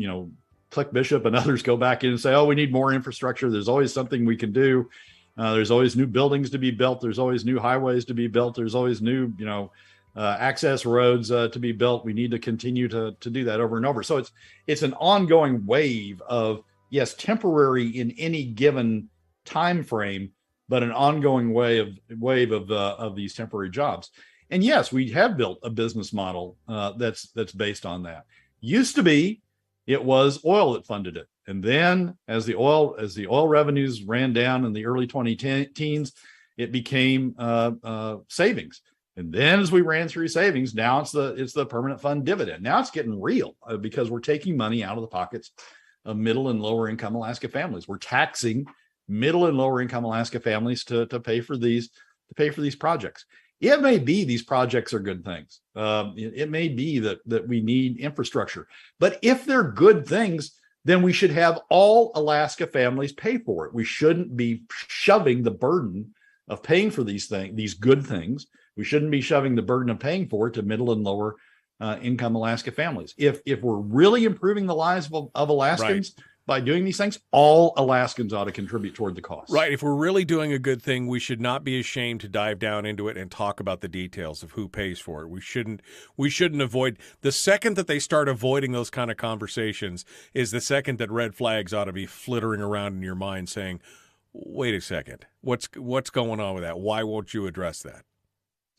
Click Bishop and others go back in and say, oh, we need more infrastructure. There's always something we can do. There's always new buildings to be built. There's always new highways to be built. There's always new, access roads to be built. We need to continue to do that over and over. So it's an ongoing wave of, yes, temporary in any given time frame, but an ongoing wave of these temporary jobs. And yes, we have built a business model that's based on that. Used to be, it was oil that funded it, and then as the oil revenues ran down in the early 2010s, it became savings. And then as we ran through savings, now it's the permanent fund dividend. Now it's getting real because we're taking money out of the pockets of middle and lower income Alaska families. We're taxing middle and lower income Alaska families to pay for these projects. It may be these projects are good things. It may be that we need infrastructure, but if they're good things, then we should have all Alaska families pay for it. We shouldn't be shoving the burden of paying for these good things. We shouldn't be shoving the burden of paying for it to middle and lower income Alaska families. If we're really improving the lives of Alaskans by doing these things, all Alaskans ought to contribute toward the cost. Right. If we're really doing a good thing, we should not be ashamed to dive down into it and talk about the details of who pays for it. We shouldn't avoid. The second that they start avoiding those kind of conversations is the second that red flags ought to be flittering around in your mind saying, wait a second, what's going on with that? Why won't you address that?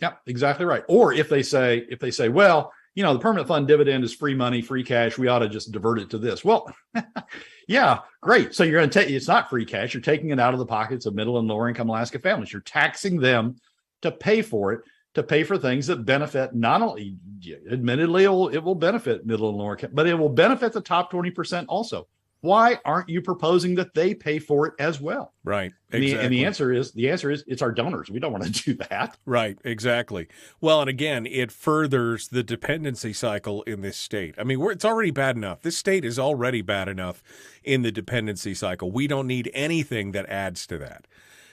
Yeah, exactly right. Or if they say, well, the permanent fund dividend is free money, free cash, we ought to just divert it to this. Well, yeah, great. So you're going to take, it's not free cash. You're taking it out of the pockets of middle and lower income Alaska families. You're taxing them to pay for it, to pay for things that benefit not only, admittedly, it will benefit middle and lower, but it will benefit the top 20% also. Why aren't you proposing that they pay for it as well? Right. Exactly. And the answer is it's our donors. We don't want to do that. Right. Exactly. Well, and again, it furthers the dependency cycle in this state. I mean, it's already bad enough. This state is already bad enough in the dependency cycle. We don't need anything that adds to that.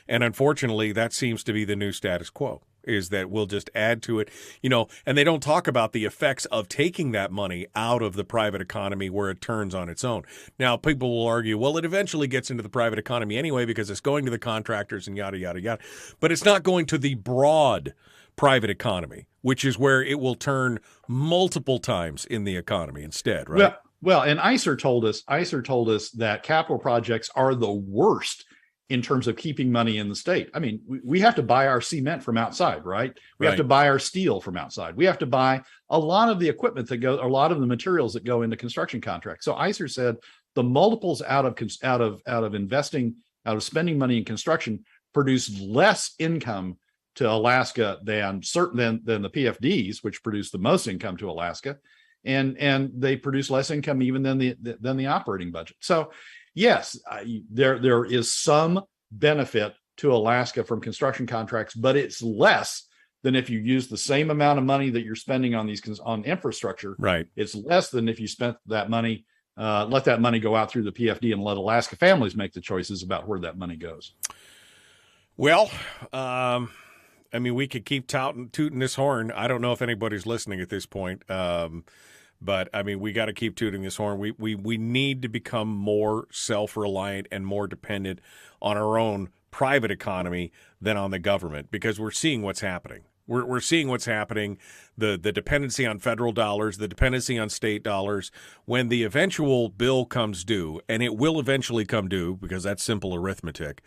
And unfortunately, that seems to be the new status quo, is that we'll just add to it, and they don't talk about the effects of taking that money out of the private economy where it turns on its own. Now, people will argue, well, it eventually gets into the private economy anyway because it's going to the contractors and yada, yada, yada. But it's not going to the broad private economy, which is where it will turn multiple times in the economy instead, right? Well, and ICER told us that capital projects are the worst in terms of keeping money in the state. I mean, we have to buy our cement from outside, right? We have to buy our steel from outside. We have to buy a lot of the equipment a lot of the materials that go into construction contracts. So ICER said the multiples out of investing, out of spending money in construction produce less income to Alaska than the PFDs, which produce the most income to Alaska, and they produce less income even than the operating budget. So yes, there is some benefit to Alaska from construction contracts, but it's less than if you use the same amount of money that you're spending on infrastructure. Right. It's less than if you spent that money, let that money go out through the PFD and let Alaska families make the choices about where that money goes. Well, we could keep tooting this horn. I don't know if anybody's listening at this point. But we got to keep tooting this horn. We need to become more self-reliant and more dependent on our own private economy than on the government, because we're seeing what's happening. We're seeing what's happening, the dependency on federal dollars, the dependency on state dollars. When the eventual bill comes due, and it will eventually come due because that's simple arithmetic,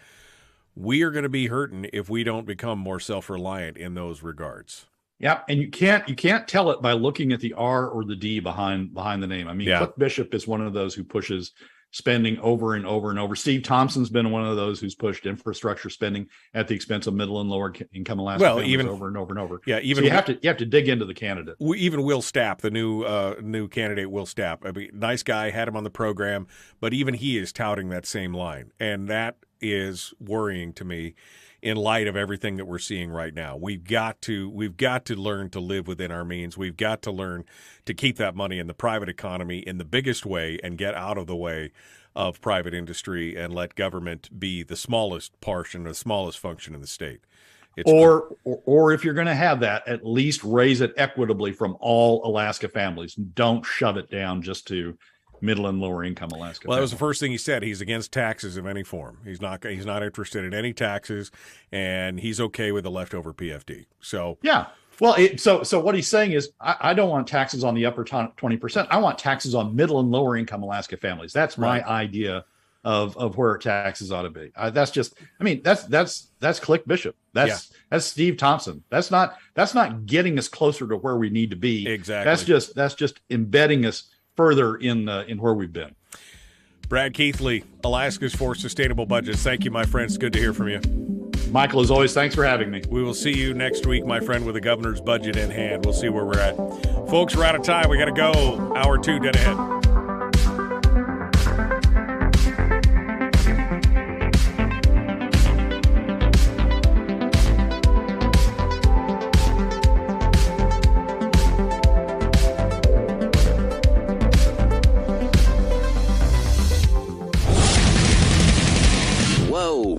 we are going to be hurting if we don't become more self-reliant in those regards. Yeah, and you can't tell it by looking at the R or the D behind the name. Cliff Bishop is one of those who pushes spending over and over and over. Steve Thompson's been one of those who's pushed infrastructure spending at the expense of middle and lower income Alaska families over and over and over. Yeah, even so you have to dig into the candidate. Even Will Stapp, the new candidate, Will Stapp. Nice guy, had him on the program, but even he is touting that same line, and that is worrying to me. In light of everything that we're seeing right now, we've got to learn to live within our means. We've got to learn to keep that money in the private economy in the biggest way and get out of the way of private industry and let government be the smallest portion, the smallest function in the state. Or if you're going to have that, at least raise it equitably from all Alaska families. Don't shove it down just to middle and lower income Alaska. Well, that was the first thing he said. He's against taxes of any form. He's not interested in any taxes, and he's okay with the leftover PFD. So yeah. Well, so what he's saying is, I don't want taxes on the upper 20%. I want taxes on middle and lower income Alaska families. That's my idea of where taxes ought to be. That's Cliff Bishop. That's Steve Thompson. That's not getting us closer to where we need to be. Exactly. That's just embedding us further in where we've been. Brad Keithley, Alaska's for Sustainable Budgets. Thank you, my friends. Good to hear from you. Michael, as always, thanks for having me. We will see you next week, my friend, with the governor's budget in hand. We'll see where we're at. Folks, we're out of time. We got to go. Hour 2 dead ahead.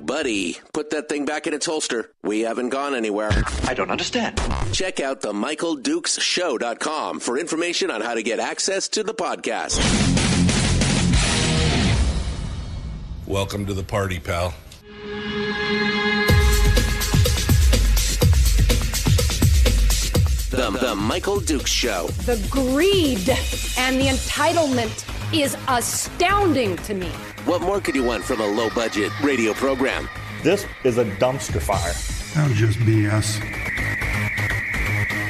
Buddy, put that thing back in its holster. We haven't gone anywhere. I don't understand. Check out the MichaelDukesShow.com for information on how to get access to the podcast. Welcome to the party, pal. The Michael Dukes Show. The greed and the entitlement is astounding to me. What more could you want from a low-budget radio program? This is a dumpster fire. That'll just BS.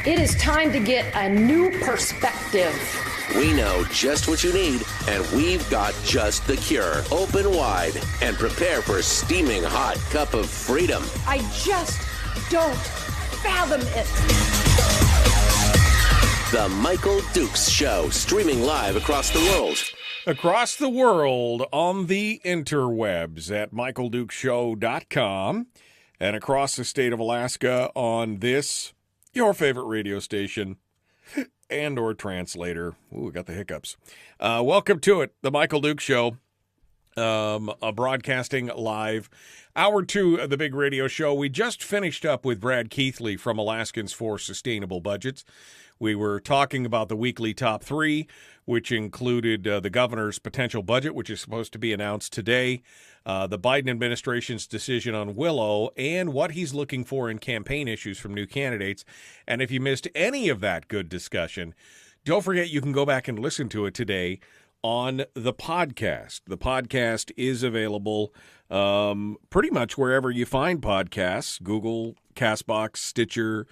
It is time to get a new perspective. We know just what you need, and we've got just the cure. Open wide and prepare for a steaming hot cup of freedom. I just don't fathom it. The Michael Dukes Show, streaming live across the world. Across the world on the interwebs at michaeldukeshow.com and across the state of Alaska on this, your favorite radio station and or translator. Ooh, we got the hiccups. Welcome to it, the Michael Dukes Show, broadcasting live. Hour 2 of the big radio show. We just finished up with Brad Keithley from Alaskans for Sustainable Budgets. We were talking about the weekly top 3, which included the governor's potential budget, which is supposed to be announced today, the Biden administration's decision on Willow, and what he's looking for in campaign issues from new candidates. And if you missed any of that good discussion, don't forget you can go back and listen to it today on the podcast. The podcast is available pretty much wherever you find podcasts: Google, Castbox, Stitcher,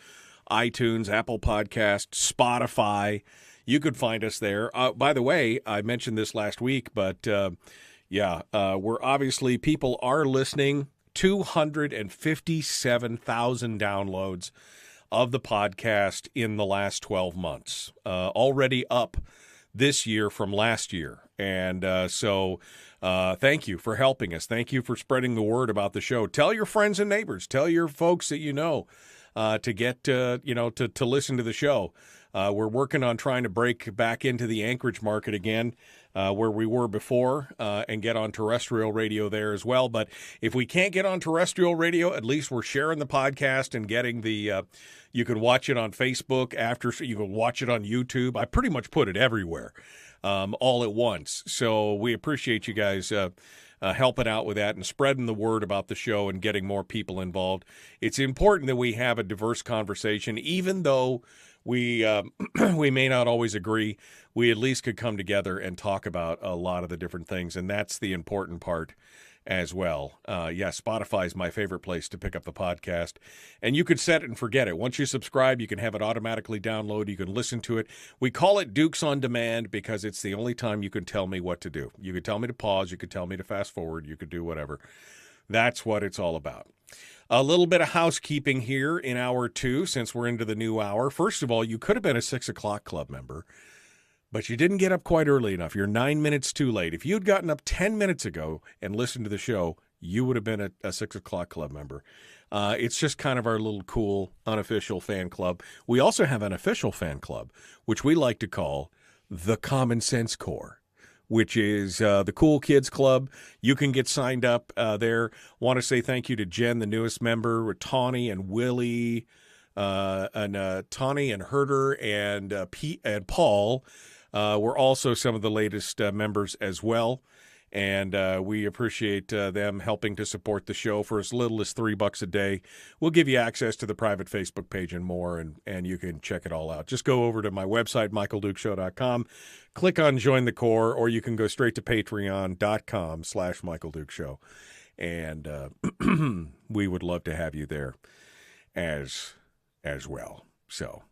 iTunes, Apple Podcast, Spotify. You could find us there. By the way, I mentioned this last week, but we're obviously, people are listening. 257,000 downloads of the podcast in the last 12 months, already up this year from last year. And so thank you for helping us. Thank you for spreading the word about the show. Tell your friends and neighbors. Tell your folks that you know to get, to listen to the show. We're working on trying to break back into the Anchorage market again, where we were before, and get on terrestrial radio there as well. But if we can't get on terrestrial radio, at least we're sharing the podcast and getting the, you can watch it on Facebook you can watch it on YouTube. I pretty much put it everywhere, all at once. So we appreciate you guys helping out with that and spreading the word about the show and getting more people involved. It's important that we have a diverse conversation, even though we may not always agree. We at least could come together and talk about a lot of the different things, and that's the important part as well. Spotify is my favorite place to pick up the podcast, and you could set it and forget it. Once you subscribe, you can have it automatically download. You can listen to it. We call it Dukes on Demand because it's the only time you can tell me what to do. You could tell me to pause. You could tell me to fast forward. You could do whatever. That's what it's all about. A little bit of housekeeping here in hour 2, since we're into the new hour. First of all, you could have been a 6 o'clock club member, but you didn't get up quite early enough. You're 9 minutes too late. If you'd gotten up 10 minutes ago and listened to the show, you would have been a 6 o'clock club member. It's just kind of our little cool, unofficial fan club. We also have an official fan club, which we like to call the Common Sense Corps, which is the Cool Kids Club. You can get signed up there. Want to say thank you to Jen, the newest member, Tawny and Willie, Tawny and Herder and Pete and Paul were also some of the latest members as well. And we appreciate them helping to support the show for as little as $3 a day. We'll give you access to the private Facebook page and more, and you can check it all out. Just go over to my website, michaeldukeshow.com, click on Join the Corps, or you can go straight to patreon.com/michaeldukeshow. And we would love to have you there as well. So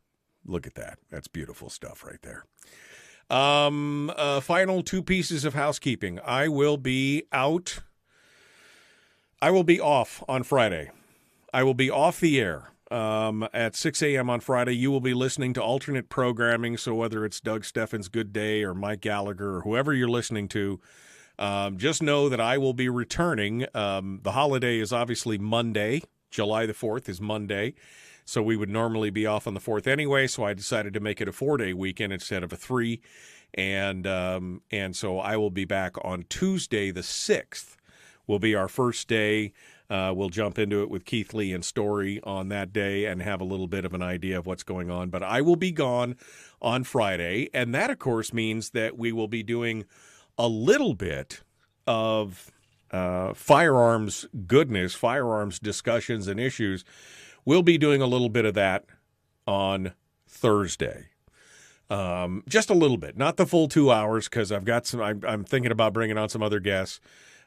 look at that. That's beautiful stuff right there. Final 2 pieces of housekeeping. I will be off on Friday. I will be off the air at 6 a.m. on Friday. You will be listening to alternate programming, so whether it's Doug Steffens' Good Day or Mike Gallagher or whoever you're listening to, just know that I will be returning. The holiday is obviously Monday. July the 4th is Monday, so we would normally be off on the 4th anyway, so I decided to make it a 4-day weekend instead of a 3, and so I will be back on Tuesday the 6th. Will be our first day. We'll jump into it with Keithley and Story on that day and have a little bit of an idea of what's going on, but I will be gone on Friday, and that, of course, means that we will be doing a little bit of firearms goodness, firearms discussions and issues. We'll be doing a little bit of that on Thursday. Just a little bit, not the full 2 hours, because I've got some. I'm thinking about bringing on some other guests.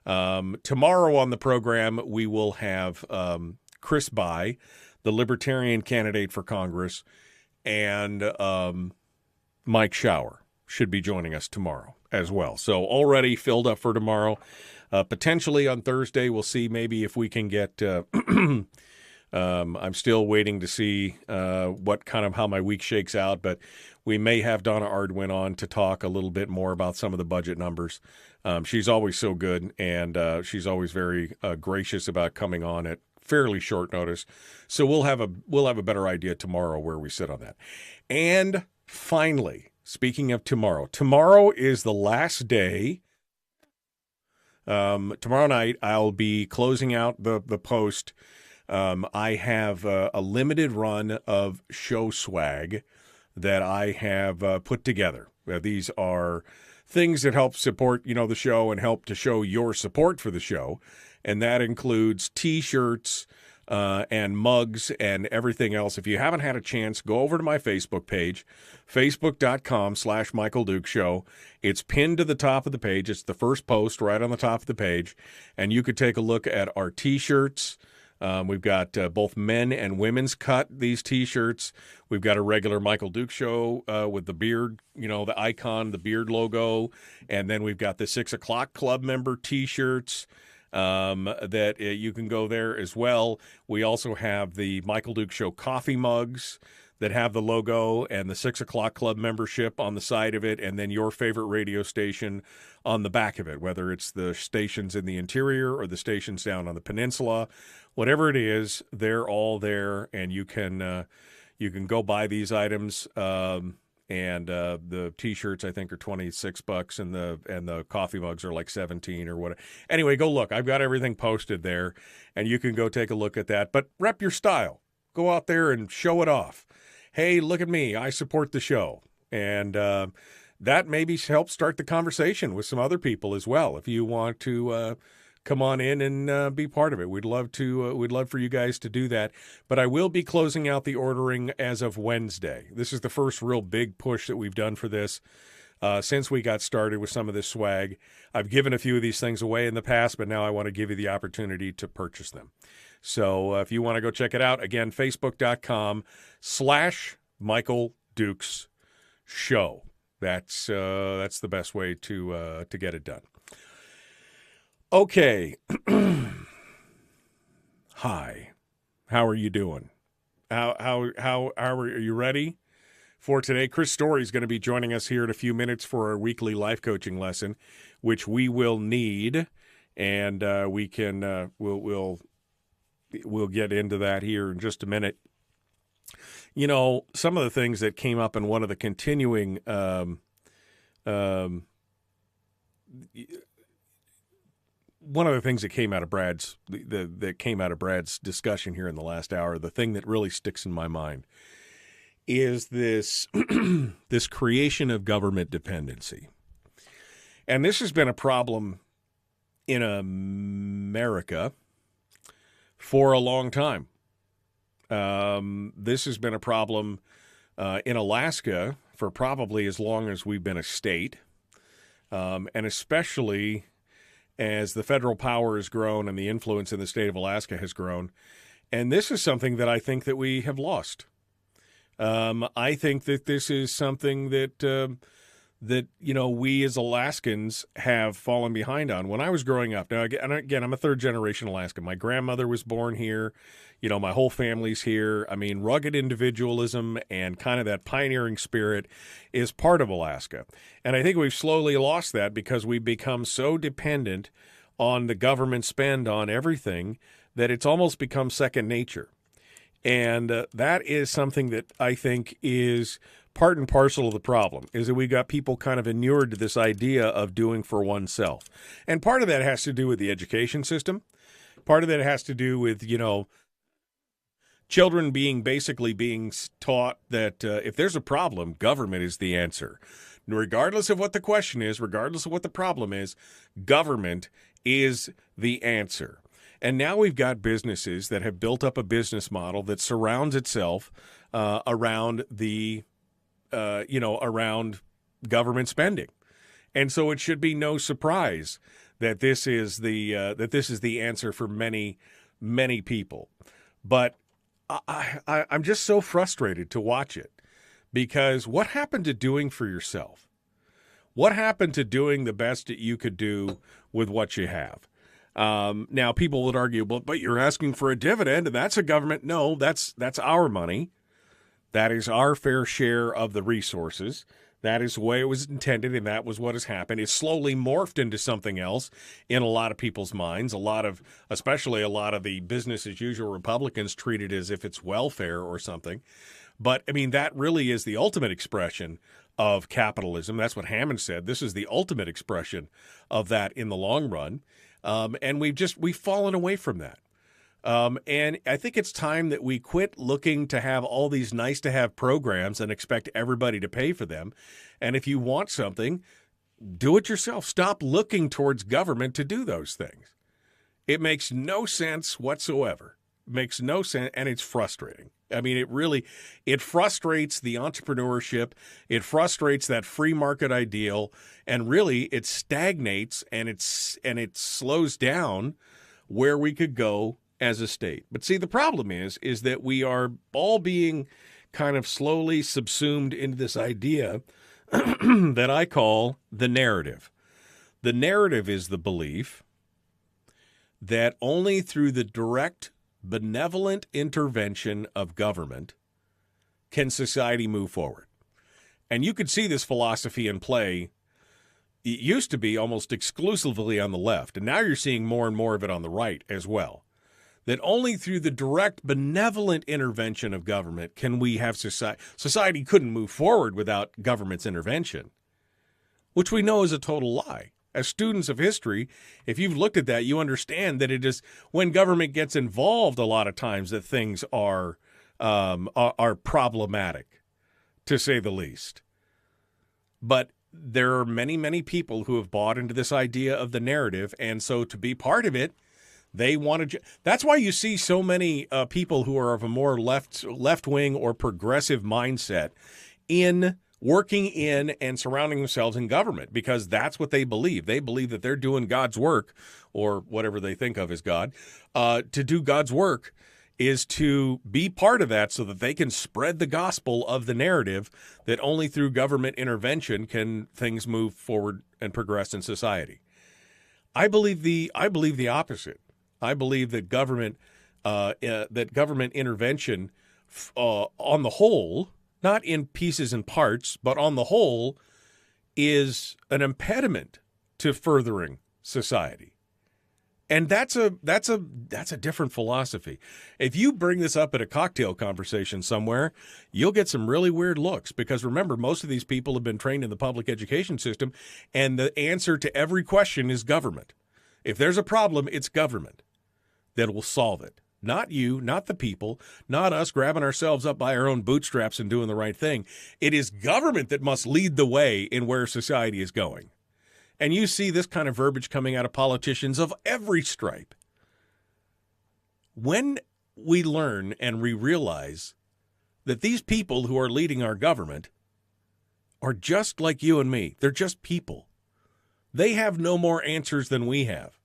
Tomorrow on the program, we will have Chris By, the Libertarian candidate for Congress, and Mike Shower should be joining us tomorrow as well. So already filled up for tomorrow. Potentially on Thursday, we'll see maybe if we can get I'm still waiting to see what kind of how my week shakes out, but we may have Donna Ardwin on to talk a little bit more about some of the budget numbers. She's always so good, and she's always very gracious about coming on at fairly short notice. So we'll have a better idea tomorrow where we sit on that. And finally, speaking of tomorrow is the last day. Tomorrow night, I'll be closing out the post. I have a limited run of show swag that I have put together. These are things that help support, the show and help to show your support for the show. And that includes T-shirts and mugs and everything else. If you haven't had a chance, go over to my Facebook page, facebook.com/Michael Duke Show. It's pinned to the top of the page. It's the first post right on the top of the page. And you could take a look at our T-shirts. We've got both men and women's cut, these T-shirts. We've got a regular Michael Duke Show with the beard, the icon, the beard logo. And then we've got the 6 o'clock club member T-shirts that you can go there as well. We also have the Michael Duke Show coffee mugs that have the logo and the 6 o'clock club membership on the side of it, and then your favorite radio station on the back of it, whether it's the stations in the interior or the stations down on the peninsula. Whatever it is, they're all there, and you can go buy these items. And the T-shirts, I think, are $26, and the coffee mugs are like $17 or whatever. Anyway, go look. I've got everything posted there, and you can go take a look at that. But rep your style. Go out there and show it off. Hey, look at me. I support the show. And that maybe helps start the conversation with some other people as well. If you want to come on in and be part of it, we'd love for you guys to do that. But I will be closing out the ordering as of Wednesday. This is the first real big push that we've done for this since we got started with some of this swag. I've given a few of these things away in the past, but now I want to give you the opportunity to purchase them. So if you want to go check it out, again, facebook.com/Michael Dukes Show. That's the best way to get it done. Okay. Hi. How are you doing? How are you ready for today? Chris Story is going to be joining us here in a few minutes for our weekly life coaching lesson, which we will need, and we can we'll get into that here in just a minute. Some of the things that came up in one of the continuing one of the things that came out of Brad's discussion here in the last hour, the thing that really sticks in my mind is this this creation of government dependency. And this has been a problem in America for a long time. This has been a problem in Alaska for probably as long as we've been a state, and especially as the federal power has grown and the influence in the state of Alaska has grown. And this is something that I think that we have lost. I think that this is something that that, we as Alaskans have fallen behind on. When I was growing up, now again, I'm a third generation Alaskan. My grandmother was born here. My whole family's here. I mean, rugged individualism and kind of that pioneering spirit is part of Alaska. And I think we've slowly lost that because we've become so dependent on the government spend on everything that it's almost become second nature. And that is something that I think is part and parcel of the problem, is that we got people kind of inured to this idea of doing for oneself. And part of that has to do with the education system. Part of that has to do with, children basically being taught that if there's a problem, government is the answer. Regardless of what the question is, regardless of what the problem is, government is the answer. And now we've got businesses that have built up a business model that surrounds itself around around government spending. And so it should be no surprise that this is the answer for many, many people. But I'm just so frustrated to watch it, because what happened to doing for yourself? What happened to doing the best that you could do with what you have? Now, people would argue, but you're asking for a dividend, and that's a government. No, that's our money. That is our fair share of the resources. That is the way it was intended, and that was what has happened. It's slowly morphed into something else in a lot of people's minds. Especially a lot of the business as usual Republicans treat it as if it's welfare or something. But, I mean, that really is the ultimate expression of capitalism. That's what Hammond said. This is the ultimate expression of that in the long run. And we've fallen away from that. And I think it's time that we quit looking to have all these nice to have programs and expect everybody to pay for them. And if you want something, do it yourself. Stop looking towards government to do those things. It makes no sense whatsoever. It makes no sense, and it's frustrating. I mean, it frustrates the entrepreneurship. It frustrates that free market ideal, and really it stagnates and it slows down where we could go as a state. But see, the problem is that we are all being kind of slowly subsumed into this idea that I call the narrative. The narrative is the belief that only through the direct benevolent intervention of government can society move forward. And you could see this philosophy in play. It used to be almost exclusively on the left, and now you're seeing more and more of it on the right as well. That only through the direct benevolent intervention of government can we have society. Society couldn't move forward without government's intervention, which we know is a total lie. As students of history, if you've looked at that, you understand that it is when government gets involved a lot of times that things are problematic, to say the least. But there are many, many people who have bought into this idea of the narrative, and so to be part of it, they want to. That's why you see so many people who are of a more left-wing or progressive mindset working in and surrounding themselves in government, because that's what they believe. They believe that they're doing God's work, or whatever they think of as God. To do God's work is to be part of that so that they can spread the gospel of the narrative that only through government intervention can things move forward and progress in society. I believe the opposite. I believe that government intervention on the whole, not in pieces and parts, but on the whole, is an impediment to furthering society. And that's a different philosophy. If you bring this up at a cocktail conversation somewhere, you'll get some really weird looks, because remember, most of these people have been trained in the public education system, and the answer to every question is government. If there's a problem, it's government that will solve it. Not you, not the people, not us grabbing ourselves up by our own bootstraps and doing the right thing. It is government that must lead the way in where society is going. And you see this kind of verbiage coming out of politicians of every stripe. When we learn and we realize that these people who are leading our government are just like you and me, they're just people. They have no more answers than we have.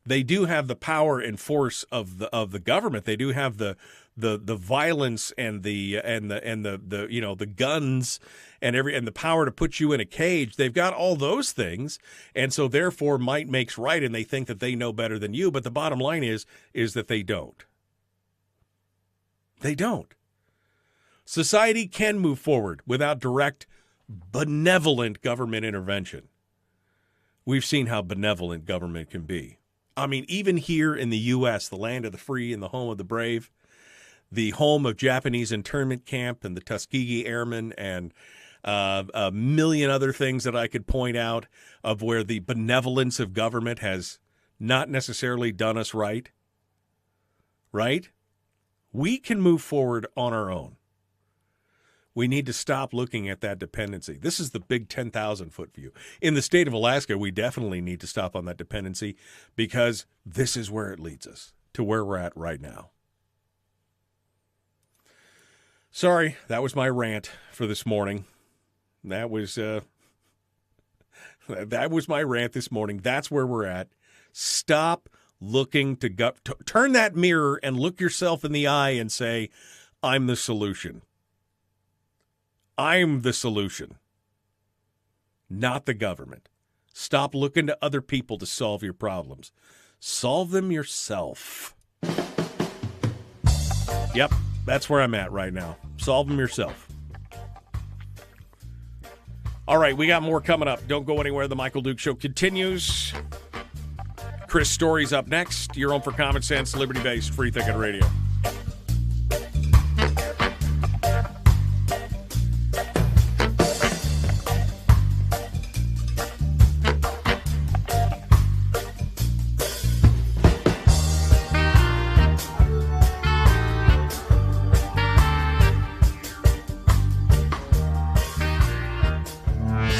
They do have the power and force of the government. They do have the the violence and the the guns and the power to put you in a cage. They've got all those things, and so therefore might makes right, and they think that they know better than you. But the bottom line is that they don't. They don't. Society can move forward without direct, benevolent government intervention. We've seen how benevolent government can be. I mean, even here in the U.S., the land of the free and the home of the brave, the home of Japanese internment camp and the Tuskegee Airmen and a million other things that I could point out of where the benevolence of government has not necessarily done us right. Right? We can move forward on our own. We need to stop looking at that dependency. This is the big 10,000-foot view. In the state of Alaska, we definitely need to stop on that dependency because this is where it leads us to where we're at right now. Sorry, that was my rant for this morning. That was my rant this morning. That's where we're at. Stop looking to turn that mirror and look yourself in the eye and say, I'm the solution. I'm the solution, not the government. Stop looking to other people to solve your problems. Solve them yourself. Yep, that's where I'm at right now. Solve them yourself. All right, we got more coming up. Don't go anywhere. The Michael Duke Show continues. Chris Story's up next. You're on for Common Sense, Liberty-Based, Free Thinking Radio.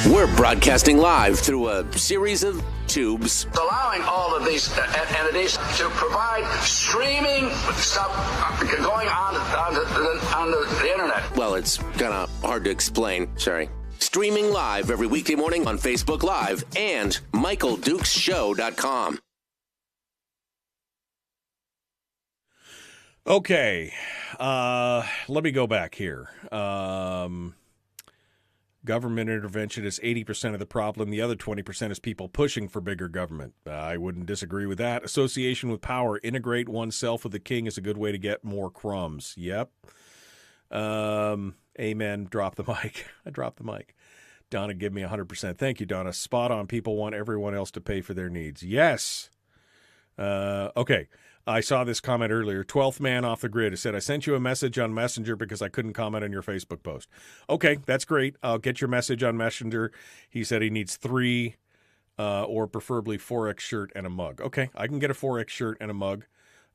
We're broadcasting live through a series of tubes. Allowing all of these entities to provide streaming stuff going on the internet. Well, it's kind of hard to explain. Sorry. Streaming live every weekday morning on Facebook Live and MichaelDukesShow.com. Okay. Let me go back here. Government intervention is 80% of the problem. The other 20% is people pushing for bigger government. I wouldn't disagree with that. Association with power. Integrate oneself with the king is a good way to get more crumbs. Yep. Amen. Drop the mic. I dropped the mic. Donna, give me 100%. Thank you, Donna. Spot on. People want everyone else to pay for their needs. Yes. Okay. I saw this comment earlier. 12th man off the grid. It said, I sent you a message on Messenger because I couldn't comment on your Facebook post. Okay, that's great. I'll get your message on Messenger. He said he needs 3 or preferably 4X shirt and a mug. Okay, I can get a 4X shirt and a mug.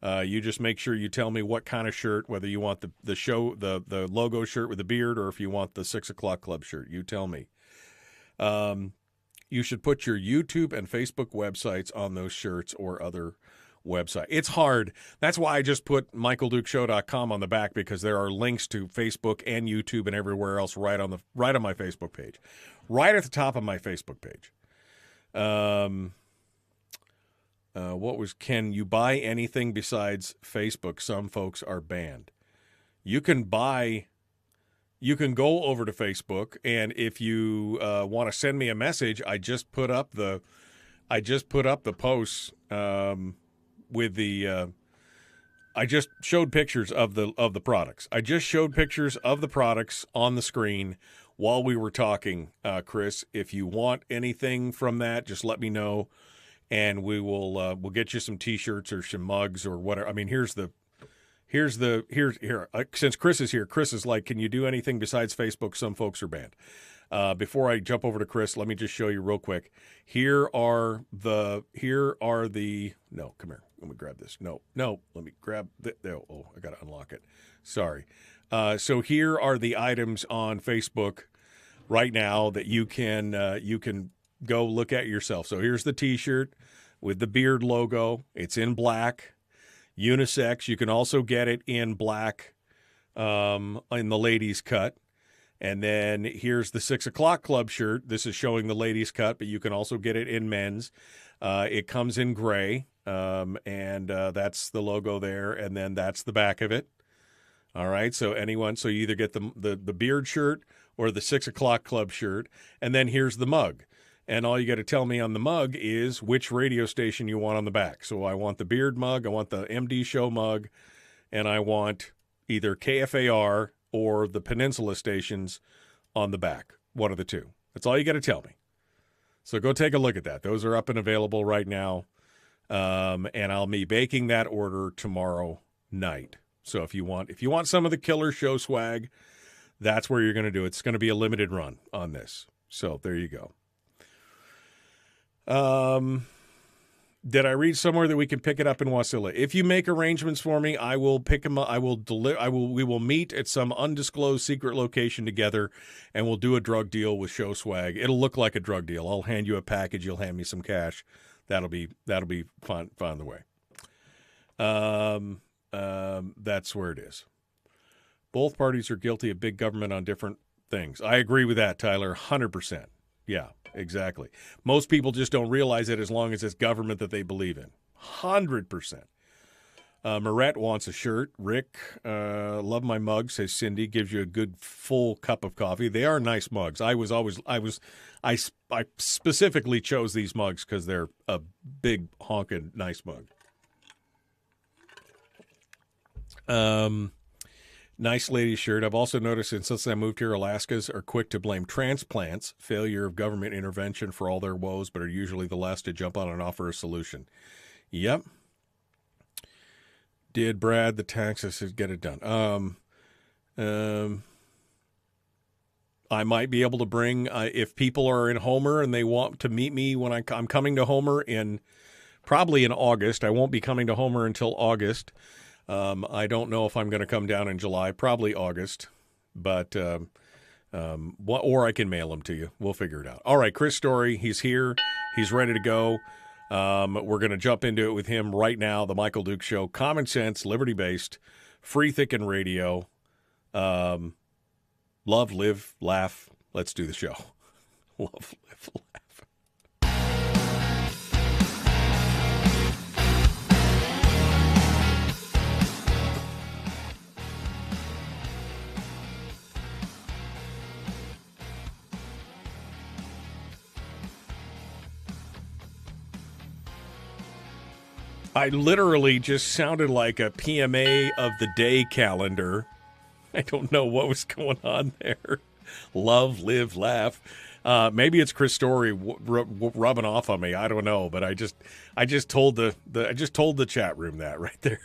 You just make sure you tell me what kind of shirt, whether you want the show, the logo shirt with the beard, or if you want the 6 o'clock club shirt. You tell me. You should put your YouTube and Facebook websites on those shirts or other website. It's hard. That's why I just put MichaelDukesShow.com on the back, because there are links to Facebook and YouTube and everywhere else right on my Facebook page, right at the top of my Facebook page. Can you buy anything besides Facebook? Some folks are banned. You can go over to Facebook, and if you want to send me a message, I just put up the posts. With the, I just showed pictures of the products. I just showed pictures of the products on the screen while we were talking, Chris. If you want anything from that, just let me know, and we'll get you some T-shirts or some mugs or whatever. I mean, here. Since Chris is here, Chris is like, can you do anything besides Facebook? Some folks are banned. Before I jump over to Chris, let me just show you real quick. Here are the. No, come here. Let me grab this. No. Let me grab oh, I got to unlock it. Sorry. So here are the items on Facebook right now that you can go look at yourself. So here's the T-shirt with the beard logo. It's in black, unisex. You can also get it in black, in the ladies' cut. And then here's the 6 o'clock club shirt. This is showing the ladies' cut, but you can also get it in men's. It comes in gray, and that's the logo there, and then that's the back of it. All right. So so you either get the beard shirt or the 6 o'clock club shirt, and then here's the mug. And all you got to tell me on the mug is which radio station you want on the back. So I want the beard mug, I want the MD show mug, and I want either KFAR or the Peninsula stations on the back. One of the two. That's all you got to tell me. So go take a look at that. Those are up and available right now. And I'll be baking that order tomorrow night. So if you want some of the killer show swag, that's where you're going to do it. It's going to be a limited run on this. So there you go. Did I read somewhere that we can pick it up in Wasilla? If you make arrangements for me, I will pick them up. We will meet at some undisclosed secret location together, and we'll do a drug deal with show swag. It'll look like a drug deal. I'll hand you a package. You'll hand me some cash. That'll be fine the way. That's where it is. Both parties are guilty of big government on different things. I agree with that, Tyler, 100%. Yeah, exactly. Most people just don't realize it as long as it's government that they believe in. 100%. Marette wants a shirt. Rick, love my mug, says Cindy. Gives you a good full cup of coffee. They are nice mugs. I specifically chose these mugs because they're a big honking nice mug. Nice lady shirt. I've also noticed since I moved here, Alaskans are quick to blame transplants, failure of government intervention for all their woes, but are usually the last to jump on and offer a solution. Yep. Did Brad the taxes get it done? I might be able to bring, if people are in Homer and they want to meet me when I'm coming to Homer probably in August. I won't be coming to Homer until August. I don't know if I'm going to come down in July, probably August, but or I can mail them to you. We'll figure it out. All right, Chris Story, he's here. He's ready to go. We're going to jump into it with him right now. The Michael Duke Show, common sense, liberty-based, free thinking radio. Love, live, laugh. Let's do the show. Love, live, laugh. I literally just sounded like a PMA of the day calendar. I don't know what was going on there. Love, live, laugh. Maybe it's Chris Story rubbing off on me. I don't know, but I just told the chat room that right there.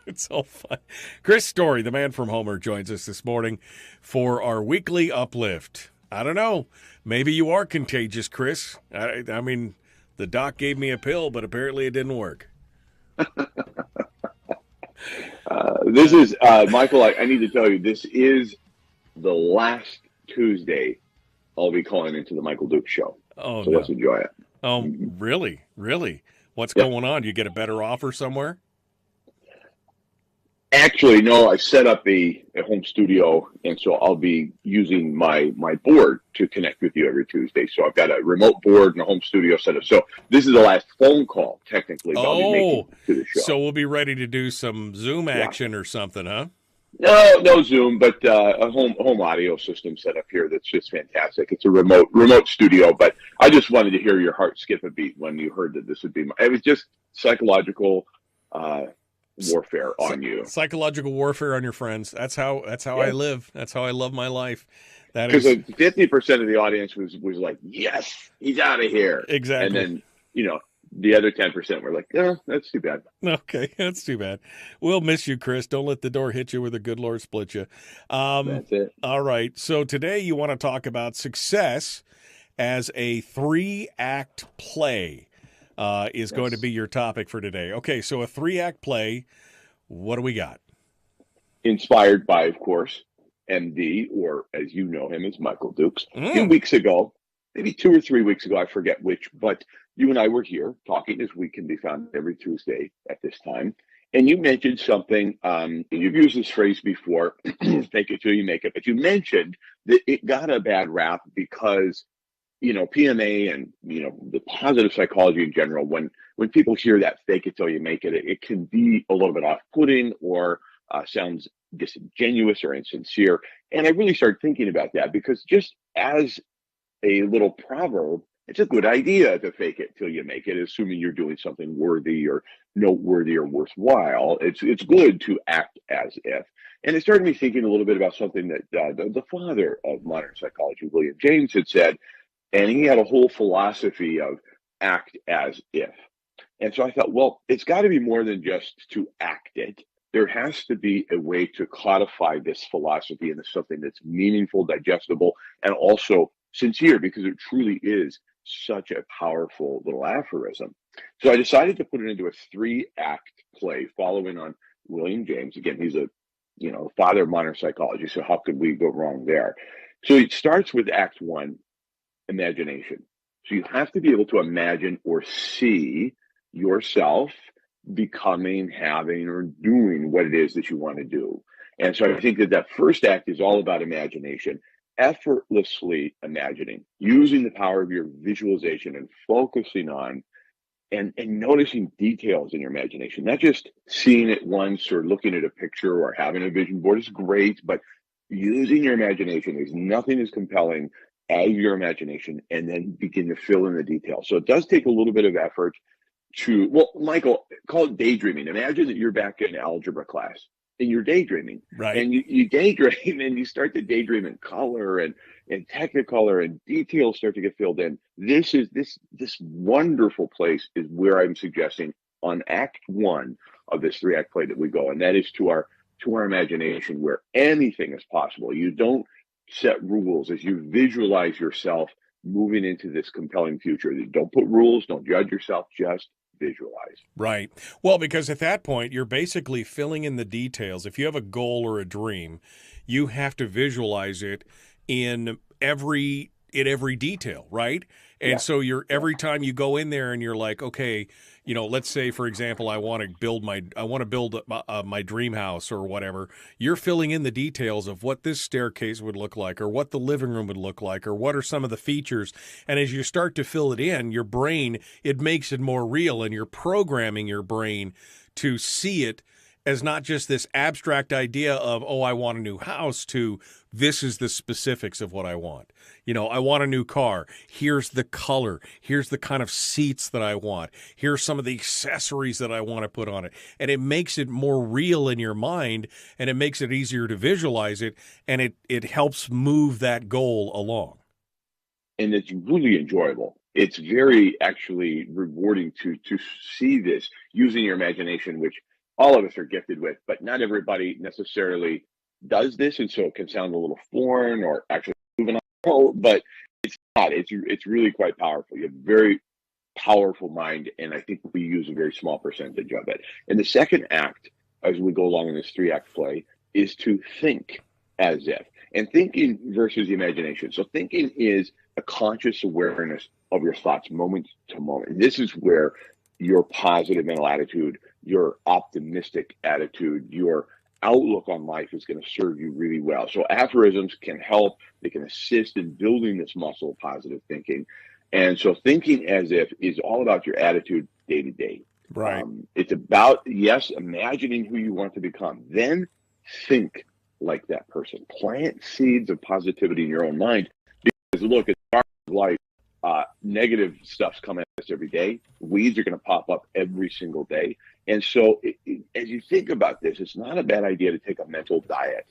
It's all fun. Chris Story, the man from Homer, joins us this morning for our weekly uplift. I don't know. Maybe you are contagious, Chris. I mean, the doc gave me a pill, but apparently it didn't work. This is Michael. I need to tell you, this is the last Tuesday I'll be calling into the Michael Duke Show. Oh, so no. Let's enjoy it. Oh, really? What's going on? You get a better offer somewhere? Actually, no. I set up a home studio, and so I'll be using my board to connect with you every Tuesday. So I've got a remote board and a home studio set up. So this is the last phone call, technically, that I'll be making to the show. So we'll be ready to do some Zoom action or something, huh? No Zoom, but a home audio system set up here that's just fantastic. It's a remote studio, but I just wanted to hear your heart skip a beat when you heard that this would be. It was just psychological warfare on you. Psychological warfare on your friends. That's how I live. That's how I love my life. That because is 50% of the audience was like, yes, he's out of here. Exactly. And then the other 10% were like, no, that's too bad. Okay, that's too bad. We'll miss you, Chris. Don't let the door hit you where the good Lord split you. That's it. All right. So today you want to talk about success as a 3-act play is going to be your topic for today. Okay, so a 3-act play, what do we got? Inspired by, of course, MD, or as you know him as Michael Dukes. A few weeks ago, maybe 2 or 3 weeks ago, I forget which, but you and I were here talking, as we can be found every Tuesday at this time. And you mentioned something, you've used this phrase before, fake it till you make it, but you mentioned that it got a bad rap because, PMA and, the positive psychology in general, when people hear that fake it till you make it, it can be a little bit off-putting or sounds disingenuous or insincere. And I really started thinking about that because just as a little proverb, it's a good idea to fake it till you make it, assuming you're doing something worthy or noteworthy or worthwhile. It's good to act as if. And it started me thinking a little bit about something that the father of modern psychology, William James, had said. And he had a whole philosophy of act as if. And so I thought, well, it's got to be more than just to act it. There has to be a way to codify this philosophy into something that's meaningful, digestible, and also sincere, because it truly is such a powerful little aphorism. So I decided to put it into a 3-act play following on William James. Again, he's a father of modern psychology, so how could we go wrong there? So it starts with Act 1, imagination. So you have to be able to imagine or see yourself becoming, having, or doing what it is that you want to do. And so I think that first act is all about imagination, effortlessly imagining, using the power of your visualization and focusing on and noticing details in your imagination, not just seeing it once or looking at a picture or having a vision board is great, but using your imagination. There's nothing as compelling as your imagination, and then begin to fill in the details. So it does take a little bit of effort to, well, Michael, call it daydreaming. Imagine that you're back in algebra class and you're daydreaming. Right. And you daydream and you start to daydream in color and technicolor, and details start to get filled in. This wonderful place is where I'm suggesting on Act 1 of this 3-act play that we go, and that is to our imagination, where anything is possible. You don't set rules as you visualize yourself moving into this compelling future. Don't put rules, don't judge yourself, just visualize. Right. Well, because at that point, you're basically filling in the details. If you have a goal or a dream, you have to visualize it in every detail, right? And so every time you go in there and you're like, okay, let's say, for example, I want to build my dream house or whatever. You're filling in the details of what this staircase would look like, or what the living room would look like, or what are some of the features. And as you start to fill it in, your brain, it makes it more real, and you're programming your brain to see it as not just this abstract idea of, oh, I want a new house, to this is the specifics of what I want. I want a new car. Here's the color. Here's the kind of seats that I want. Here's some of the accessories that I want to put on it. And it makes it more real in your mind, and it makes it easier to visualize it, and it helps move that goal along. And it's really enjoyable. It's very actually rewarding to see this using your imagination, which all of us are gifted with, but not everybody necessarily does this, and so it can sound a little foreign or actually moving on. But it's not. It's really quite powerful. You have a very powerful mind, and I think we use a very small percentage of it. And the second act, as we go along in this 3-act play, is to think as if. And thinking versus imagination. So thinking is a conscious awareness of your thoughts moment to moment. This is where your positive mental attitude, your optimistic attitude, your outlook on life is going to serve you really well. So aphorisms can help. They can assist in building this muscle of positive thinking. And so thinking as if is all about your attitude day to day. Right. It's about, yes, imagining who you want to become. Then think like that person. Plant seeds of positivity in your own mind. Because look, it's part of life. Negative stuff's coming at us every day. Weeds are going to pop up every single day. And so as you think about this, it's not a bad idea to take a mental diet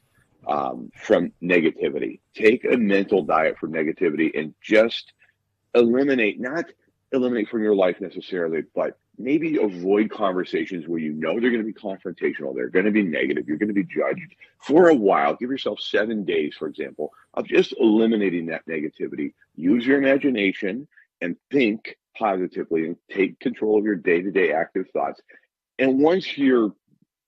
from negativity. Take a mental diet from negativity and just not eliminate from your life necessarily, but maybe avoid conversations where they're going to be confrontational. They're going to be negative. You're going to be judged for a while. Give yourself 7 days, for example, of just eliminating that negativity. Use your imagination and think positively and take control of your day-to-day active thoughts. And once you're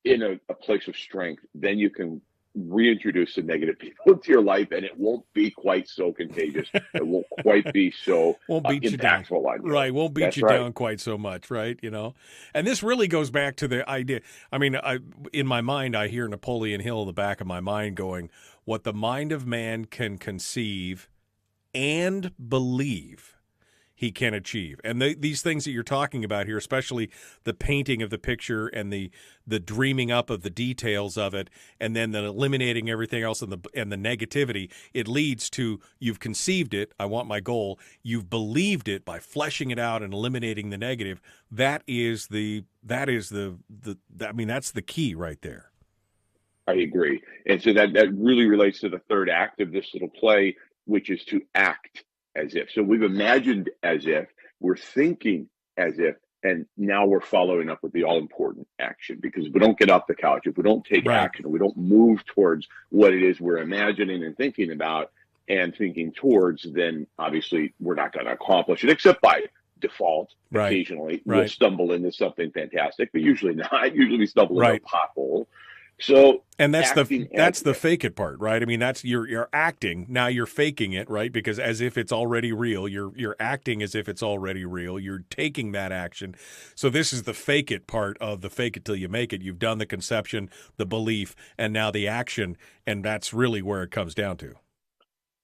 in a place of strength, then you can reintroduce the negative people into your life, and it won't be quite so contagious. It won't quite be so impactful on you. Right, won't beat you down quite so much, right? And this really goes back to the idea. I mean, in my mind, I hear Napoleon Hill in the back of my mind going, what the mind of man can conceive and believe he can achieve. And these things that you're talking about here, especially the painting of the picture and the dreaming up of the details of it, and then the eliminating everything else and the negativity, it leads to you've conceived it. I want my goal. You've believed it by fleshing it out and eliminating the negative. That's the key right there. I agree. And so that really relates to the third act of this little play, which is to act as if. So we've imagined as if, we're thinking as if, and now we're following up with the all-important action. Because if we don't get off the couch, if we don't take action, we don't move towards what it is we're imagining and thinking about and thinking towards, then obviously we're not going to accomplish it, except by default. Occasionally we'll stumble into something fantastic, but usually not. Usually we stumble into a pothole. So, and that's the fake it part, right? I mean, that's you're acting. Now you're faking it, right? Because as if it's already real, you're acting as if it's already real. You're taking that action. So this is the fake it part of the fake it till you make it. You've done the conception, the belief, and now the action, and that's really where it comes down to.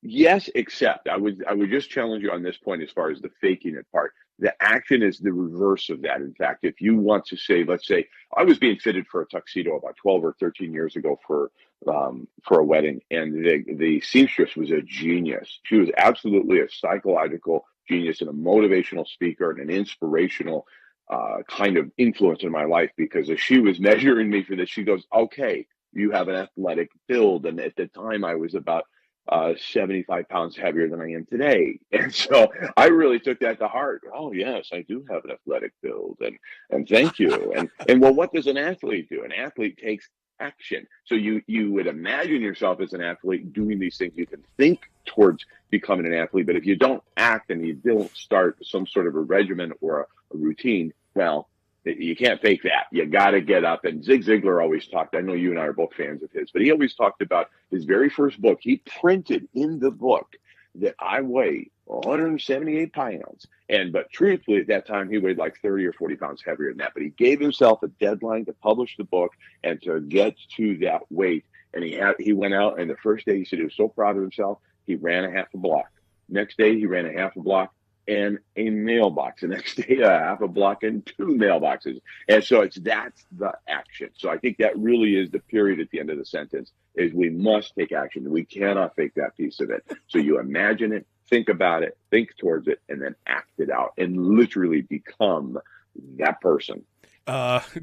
Yes, except I would just challenge you on this point as far as the faking it part. The action is the reverse of that. In fact, if you want to say, let's say, I was being fitted for a tuxedo about 12 or 13 years ago for a wedding, and the seamstress was a genius. She was absolutely a psychological genius and a motivational speaker and an inspirational kind of influence in my life, because as she was measuring me for this, she goes, okay, you have an athletic build. And at the time I was about 75 pounds heavier than I am today. And so I really took that to heart. Oh, yes, I do have an athletic build. And thank you. And well, what does an athlete do? An athlete takes action. So you would imagine yourself as an athlete doing these things. You can think towards becoming an athlete, but if you don't act and you don't start some sort of a regimen or a routine, well, you can't fake that. You got to get up. And Zig Ziglar always talked, I know you and I are both fans of his, but he always talked about his very first book. He printed in the book that I weigh 178 pounds. But truthfully, at that time, he weighed like 30 or 40 pounds heavier than that. But he gave himself a deadline to publish the book and to get to that weight. And he went out, and the first day he said he was so proud of himself, he ran a half a block. Next day, he ran a half a block and a mailbox. The next day, a half a block and 2 mailboxes. And so that's the action. So I think that really is the period at the end of the sentence, is we must take action. We cannot fake that piece of it. So you imagine it, think about it, think towards it, and then act it out and literally become that person.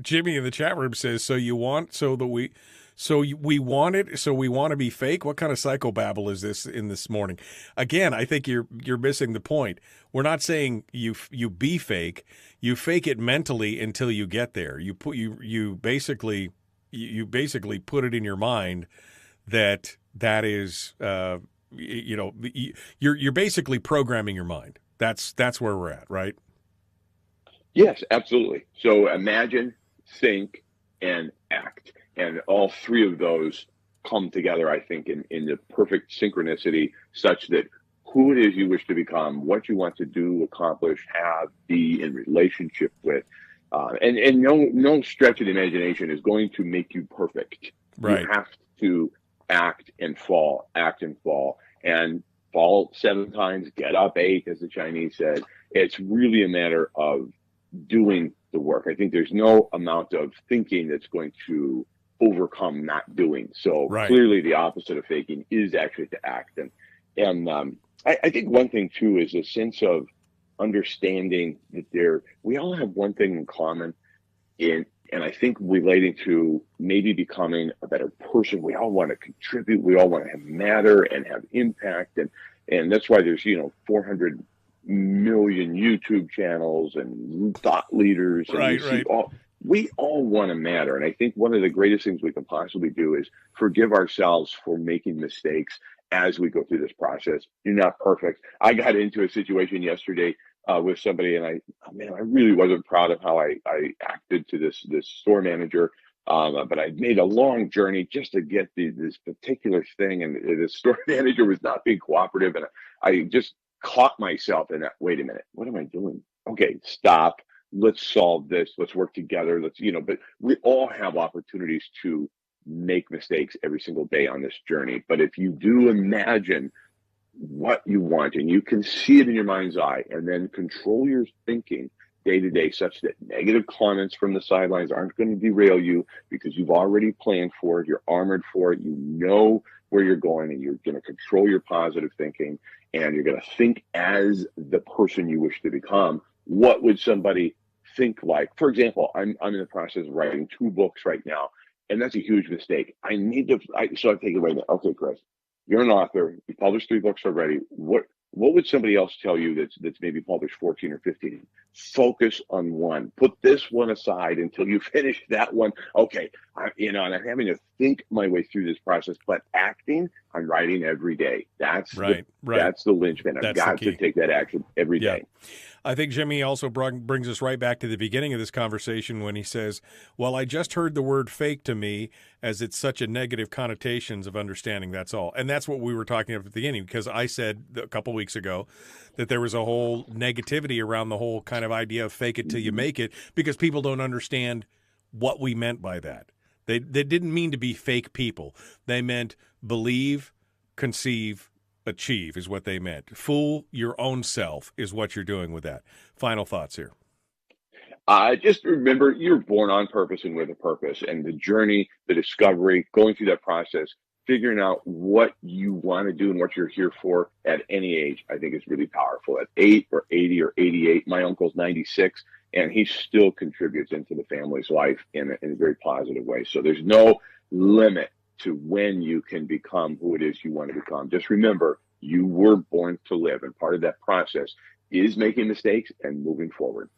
Jimmy in the chat room says, so we want to be fake. What kind of psychobabble is this in this morning? Again, I think you're missing the point. We're not saying you be fake. You fake it mentally until you get there. You basically put it in your mind that is you're basically programming your mind. That's where we're at, right? Yes, absolutely. So imagine, think, and act. And all three of those come together, I think, in the perfect synchronicity, such that who it is you wish to become, what you want to do, accomplish, have, be in relationship with, and no stretch of the imagination is going to make you perfect. Right. You have to act and fall, and fall 7 times, get up 8, as the Chinese said. It's really a matter of doing the work. I think there's no amount of thinking that's going to overcome not doing. So clearly the opposite of faking is actually to act. And I think one thing too is a sense of understanding that we all have one thing in common, and I think relating to maybe becoming a better person. We all want to contribute. We all want to have matter and have impact. And that's why there's, 400 million YouTube channels and thought leaders. And we all want to matter. And I think one of the greatest things we can possibly do is forgive ourselves for making mistakes as we go through this process. You're not perfect. I got into a situation yesterday with somebody, and I really wasn't proud of how I acted to this store manager. But I made a long journey just to get this particular thing. And the store manager was not being cooperative. And I just caught myself in that. Wait a minute, what am I doing? Okay, stop. Let's solve this. Let's work together. But we all have opportunities to make mistakes every single day on this journey. But if you do imagine what you want, and you can see it in your mind's eye, and then control your thinking day to day such that negative comments from the sidelines aren't going to derail you because you've already planned for it, you're armored for it, you know where you're going, and you're going to control your positive thinking, and you're going to think as the person you wish to become. What would somebody think like? For example, I'm in the process of writing 2 books right now, and that's a huge mistake. So I take it away. Okay, Chris, you're an author. You published 3 books already. What would somebody else tell you that's maybe published 14 or 15? Focus on one. Put this one aside until you finish that one. Okay, and I'm having to think my way through this process, but acting, I'm writing every day. That's right. That's the linchpin. I've got to take that action every day. I think Jimmy also brings us right back to the beginning of this conversation when he says, well, I just heard the word fake to me as it's such a negative connotations of understanding, that's all. And that's what we were talking about at the beginning, because I said a couple weeks ago that there was a whole negativity around the whole kind of idea of fake it till you make it, because people don't understand what we meant by that. They didn't mean to be fake people. They meant believe, conceive, achieve is what they meant. Fool your own self is what you're doing with that. Final thoughts here. Just remember, you're born on purpose and with a purpose. And the journey, the discovery, going through that process, figuring out what you want to do and what you're here for at any age, I think is really powerful. At 8 or 80 or 88, my uncle's 96, and he still contributes into the family's life in a very positive way. So there's no limit to when you can become who it is you want to become. Just remember, you were born to live, and part of that process is making mistakes and moving forward.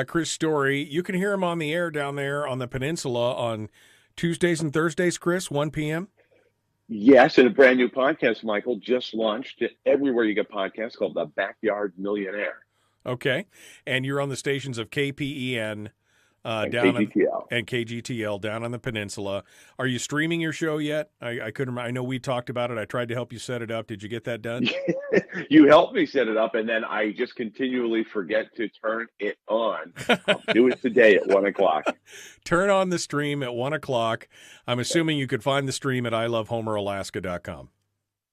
Chris Story, you can hear him on the air down there on the peninsula on Tuesdays and Thursdays, Chris, 1 p.m.? Yes, and a brand new podcast, Michael, just launched everywhere you get podcasts, called The Backyard Millionaire. Okay, and you're on the stations of KPEN and down KGTL. and KGTL down on the peninsula. Are you streaming your show yet? I couldn't remember. I know we talked about it. I tried to help you set it up. Did you get that done? You helped me set it up, and then I just continually forget to turn it on. I'll do it today at 1 o'clock. Turn on the stream at 1 o'clock. I'm assuming you could find the stream at ilovehomeralaska.com.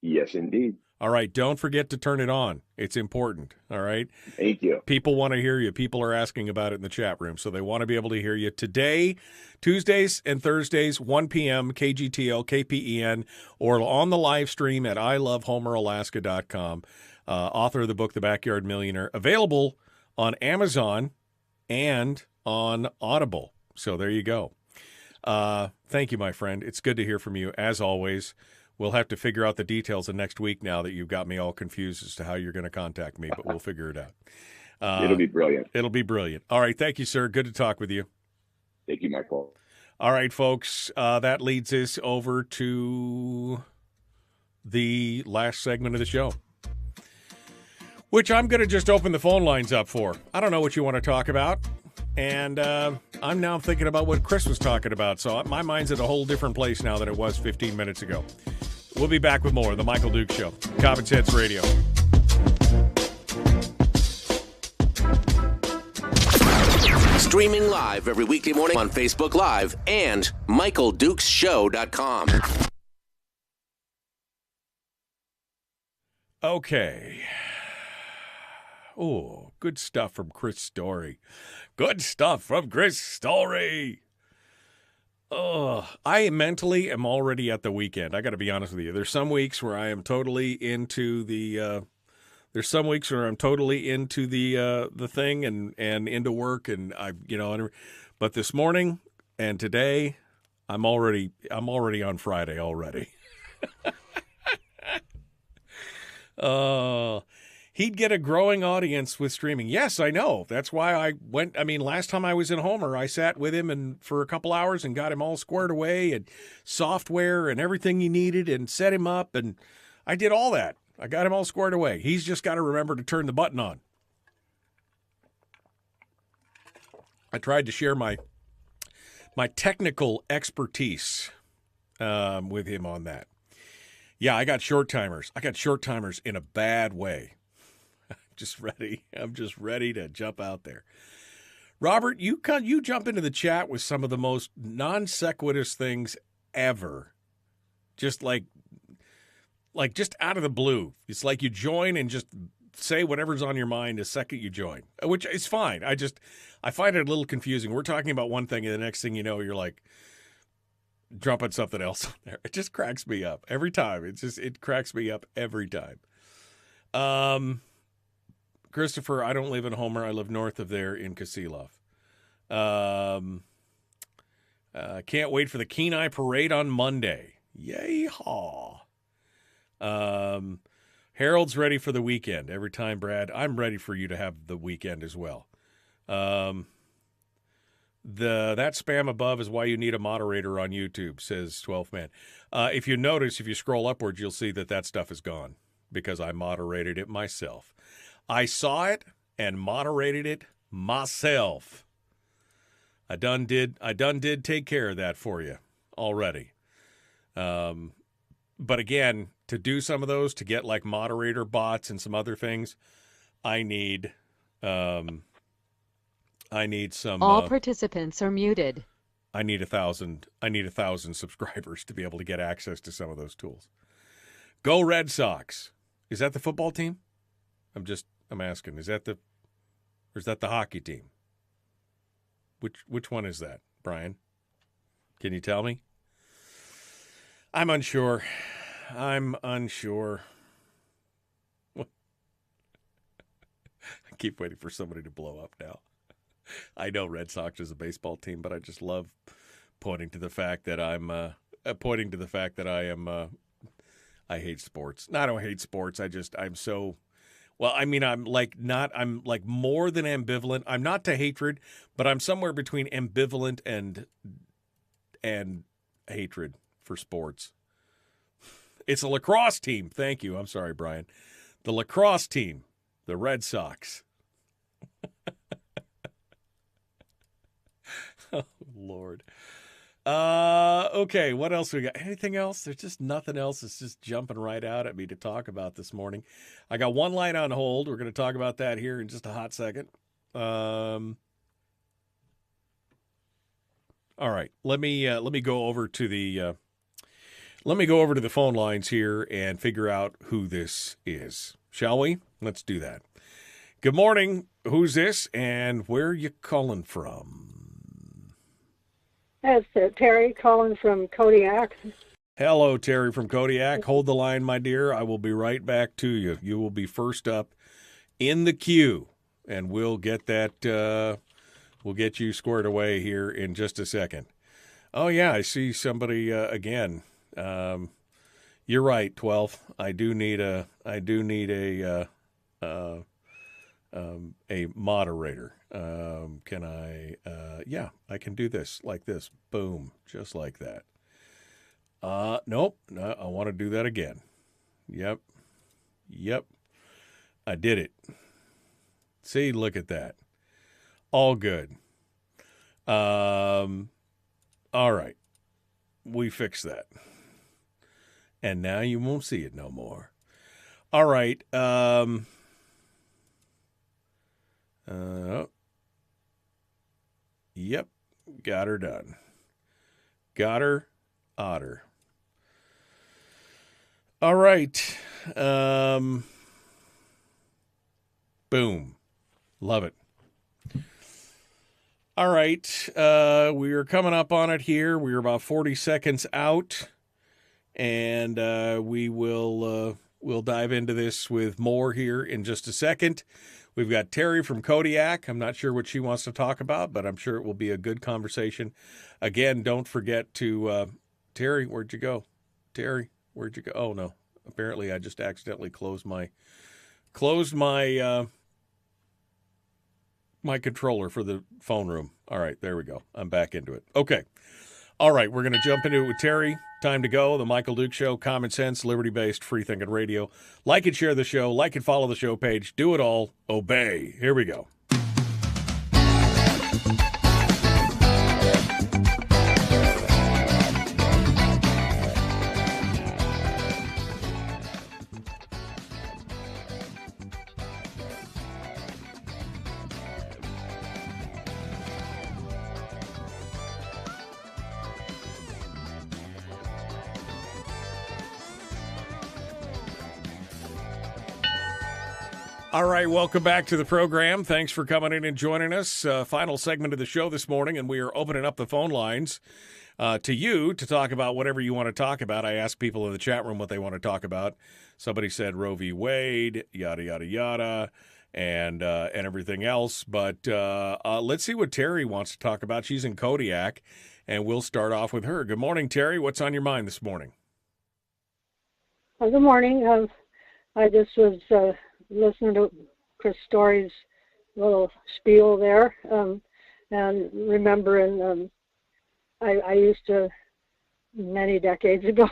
Yes, indeed. All right, don't forget to turn it on. It's important, all right? Thank you. People want to hear you. People are asking about it in the chat room, so they want to be able to hear you. Today, Tuesdays and Thursdays, 1 p.m., KGTL, KPEN, or on the live stream at ilovehomeralaska.com. Author of the book, The Backyard Millionaire, available on Amazon and on Audible. So there you go. Thank you, my friend. It's good to hear from you, as always. We'll have to figure out the details of next week now that you've got me all confused as to how you're going to contact me, but we'll figure it out. It'll be brilliant. It'll be brilliant. All right. Thank you, sir. Good to talk with you. Thank you, Michael. All right, folks. That leads us over to the last segment of the show, which I'm going to just open the phone lines up for. I don't know what you want to talk about. And I'm now thinking about what Chris was talking about. So my mind's at a whole different place now than it was 15 minutes ago. We'll be back with more of The Michael Duke Show. Common Sense Radio. Streaming live every weekday morning on Facebook Live and MichaelDukesShow.com. Okay. Oh, good stuff from Chris Story. Good stuff from Chris Story. Oh, I mentally am already at the weekend. I got to be honest with you. There's some weeks where I am totally into the. There's some weeks where I'm totally into the thing and into work and but this morning and today I'm already on Friday already. He'd get a growing audience with streaming. Yes, I know. That's why I went. I mean, last time I was in Homer, I sat with him and for a couple hours and got him all squared away and software and everything he needed and set him up. And I did all that. I got him all squared away. He's just got to remember to turn the button on. I tried to share my technical expertise with him on that. Yeah, I got short timers. I got short timers in a bad way. I'm just ready to jump out there. Robert, you jump into the chat with some of the most non sequitur things ever. Just like like just out of the blue. It's like you join and just say whatever's on your mind the second you join, which is fine. I find it a little confusing. We're talking about one thing, and the next thing you know, you're like dropping something else on there. It just cracks me up every time. It cracks me up every time. Christopher, I don't live in Homer. I live north of there in Kasilov. Can't wait for the Kenai Parade on Monday. Yay-haw. Harold's ready for the weekend. Every time, Brad, I'm ready for you to have the weekend as well. That spam above is why you need a moderator on YouTube, says 12th Man. If you notice, if you scroll upwards, you'll see that stuff is gone because I moderated it myself. I saw it and moderated it myself. I done did take care of that for you already. But again, to do some of those, to get like moderator bots and some other things, I need some. All participants are muted. I need 1,000 subscribers to be able to get access to some of those tools. Go Red Sox. Is that the football team? I'm asking. Is that the hockey team? Which one is that, Brian? Can you tell me? I'm unsure. I keep waiting for somebody to blow up now. I know Red Sox is a baseball team, but I just love pointing to the fact that I hate sports. No, I don't hate sports. I'm like more than ambivalent. I'm not to hatred, but I'm somewhere between ambivalent and hatred for sports. It's a lacrosse team. Thank you. I'm sorry, Brian. The lacrosse team, the Red Sox. Oh, Lord. Okay, what else we got? Anything else? There's just nothing else. It's just jumping right out at me to talk about this morning. I got one line on hold. We're going to talk about that here in just a hot second. All right, let me go over to the phone lines here and figure out who this is. Shall we? Let's do that. Good morning. Who's this, and where are you calling from? That's Terry calling from Kodiak. Hello, Terry from Kodiak. Hold the line, my dear. I will be right back to you. You will be first up in the queue, and we'll get that. We'll get you squared away here in just a second. Oh yeah, I see somebody again. You're right, 12. I do need a moderator. Can I? Yeah, I can do this like this. Boom, just like that. Nope. No, I want to do that again. Yep. I did it. See, look at that. All good. All right. We fixed that. And now you won't see it no more. All right. Yep. Got her done. Got her. Otter. All right. Boom. Love it. All right. We are coming up on it here. We're about 40 seconds out. And we'll dive into this with more here in just a second. We've got Terry from Kodiak. I'm not sure what she wants to talk about, but I'm sure it will be a good conversation. Again, don't forget to Terry, where'd you go? Terry, where'd you go? Oh no. Apparently I just accidentally closed my my controller for the phone room. All right, there we go. I'm back into it. Okay. All right, we're going to jump into it with Terry. Time to go. The Michael Duke Show, common sense, liberty-based, free-thinking radio. Like and share the show. Like and follow the show page. Do it all. Obey. Here we go. All right, welcome back to the program. Thanks for coming in and joining us. Final segment of the show this morning, and we are opening up the phone lines to you to talk about whatever you want to talk about. I asked people in the chat room what they want to talk about. Somebody said Roe v. Wade, yada, yada, yada, and everything else. But let's see what Terry wants to talk about. She's in Kodiak, and we'll start off with her. Good morning, Terry. What's on your mind this morning? Good morning. I just was listening to Chris Story's little spiel there, and remembering I used to, many decades ago,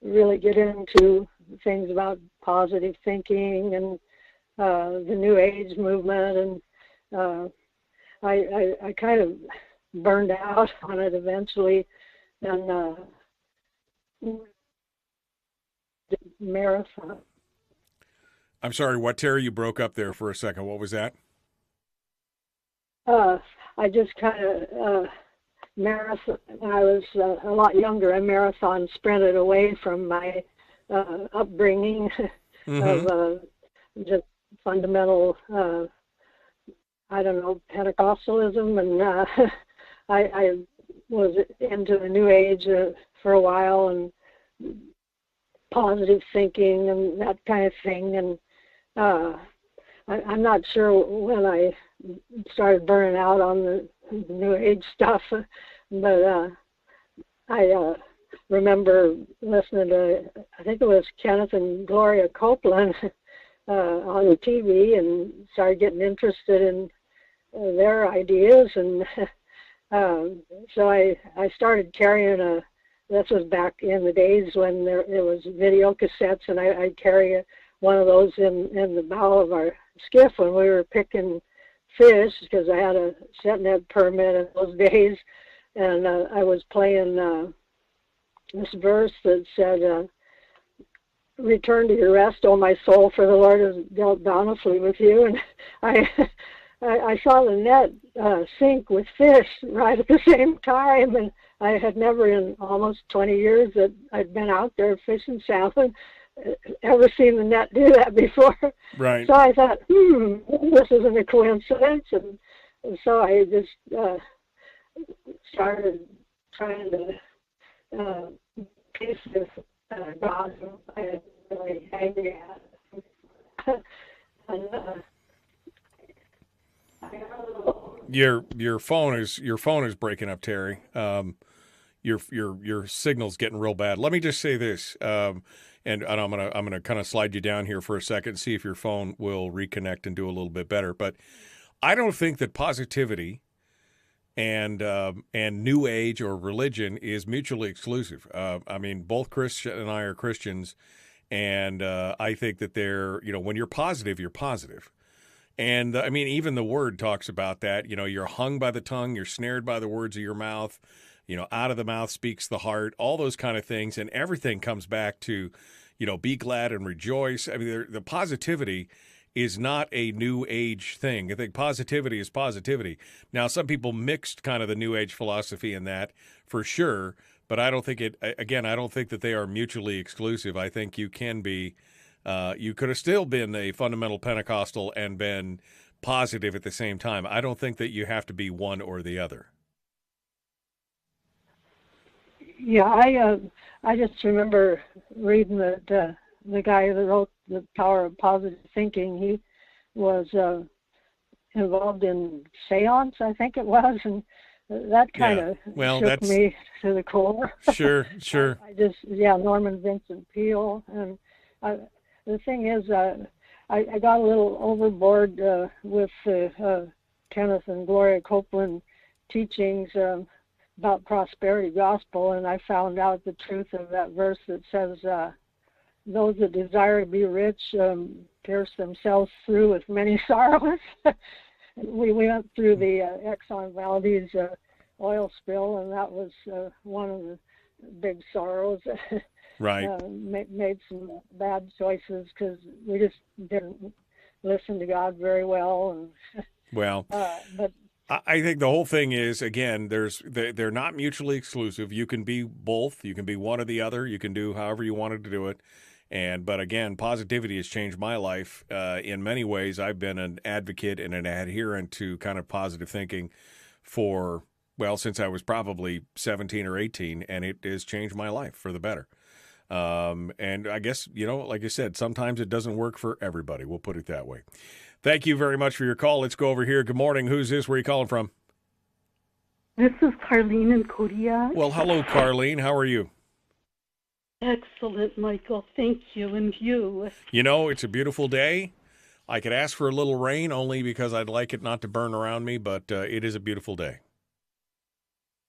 really get into things about positive thinking and the New Age movement, and I kind of burned out on it eventually, and marathon. I'm sorry, what, Terry? You broke up there for a second. What was that? I just kind of marathon. When I was a lot younger, I marathon sprinted away from my upbringing of just fundamental, I don't know, Pentecostalism, and I was into the New Age for a while, and positive thinking and that kind of thing, and I'm not sure when I started burning out on the New Age stuff, but I remember listening to, I think it was Kenneth and Gloria Copeland on the TV, and started getting interested in their ideas, and so I started carrying this was back in the days when there was video cassettes, and I'd carry one of those in the bow of our skiff when we were picking fish, because I had a set net permit in those days, and I was playing this verse that said, "Return to your rest, O my soul, for the Lord has dealt bountifully with you." And I saw the net sink with fish right at the same time, and I had never in almost 20 years that I'd been out there fishing salmon ever seen the net do that before. Right. So I thought, this isn't a coincidence, and so I just started trying to piece this God who I had really angry at. And, Your phone is breaking up, Terry. Your signal's getting real bad. Let me just say this, and I'm gonna kind of slide you down here for a second, see if your phone will reconnect and do a little bit better. But I don't think that positivity and New Age or religion is mutually exclusive. I mean, both Chris and I are Christians, and I think that they're, when you're positive, you're positive. And I mean, even the word talks about that. You're hung by the tongue, you're snared by the words of your mouth. Out of the mouth speaks the heart, all those kind of things. And everything comes back to, be glad and rejoice. I mean, the positivity is not a New Age thing. I think positivity is positivity. Now, some people mixed kind of the New Age philosophy in that, for sure. But I don't think I don't think that they are mutually exclusive. I think you can be, you could have still been a fundamental Pentecostal and been positive at the same time. I don't think that you have to be one or the other. Yeah, I just remember reading that the guy that wrote The Power of Positive Thinking, he was involved in seance, I think it was, and that kind of shook me to the core. Sure. Norman Vincent Peale, and the thing is, I got a little overboard with Kenneth and Gloria Copeland teachings about prosperity gospel, and I found out the truth of that verse that says, those that desire to be rich pierce themselves through with many sorrows. We went through the Exxon Valdez oil spill, and that was one of the big sorrows. Right. Made some bad choices because we just didn't listen to God very well. And but I think the whole thing is, again, they're not mutually exclusive. You can be both. You can be one or the other. You can do however you wanted to do it. But again, positivity has changed my life in many ways. I've been an advocate and an adherent to kind of positive thinking since I was probably 17 or 18, and it has changed my life for the better. And I guess, like I said, sometimes it doesn't work for everybody. We'll put it that way. Thank you very much for your call. Let's go over here. Good morning. Who's this? Where are you calling from? This is Carlene in Kodiak. Well, hello, Carlene. How are you? Excellent, Michael. Thank you. And you? It's a beautiful day. I could ask for a little rain only because I'd like it not to burn around me, but it is a beautiful day.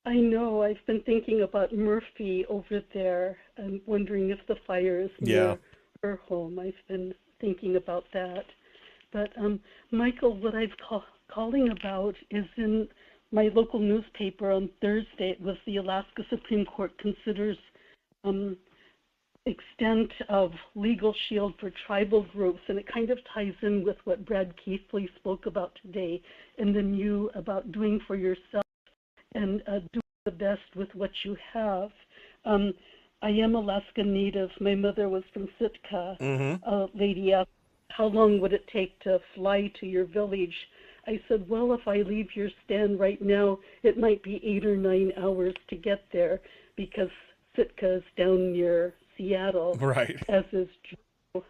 I know. I've been thinking about Murphy over there and wondering if the fire is near her home. I've been thinking about that. But, Michael, what I'm calling about is in my local newspaper on Thursday. It was the Alaska Supreme Court considers extent of legal shield for tribal groups, and it kind of ties in with what Brad Keithley spoke about today, and then you about doing for yourself and doing the best with what you have. I am Alaska Native. My mother was from Sitka. A lady asked, how long would it take to fly to your village? I said, well, if I leave your stand right now, it might be 8 or 9 hours to get there because Sitka is down near Seattle, right? As is Joe.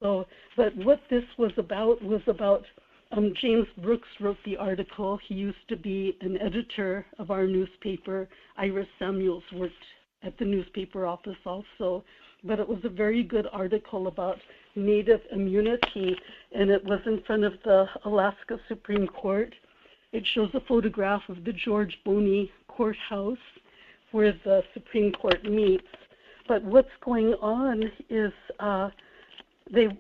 So, but what this was about James Brooks wrote the article. He used to be an editor of our newspaper. Iris Samuels worked at the newspaper office also. But it was a very good article about Native immunity, and it was in front of the Alaska Supreme Court. It shows a photograph of the George Boney Courthouse where the Supreme Court meets. But what's going on is the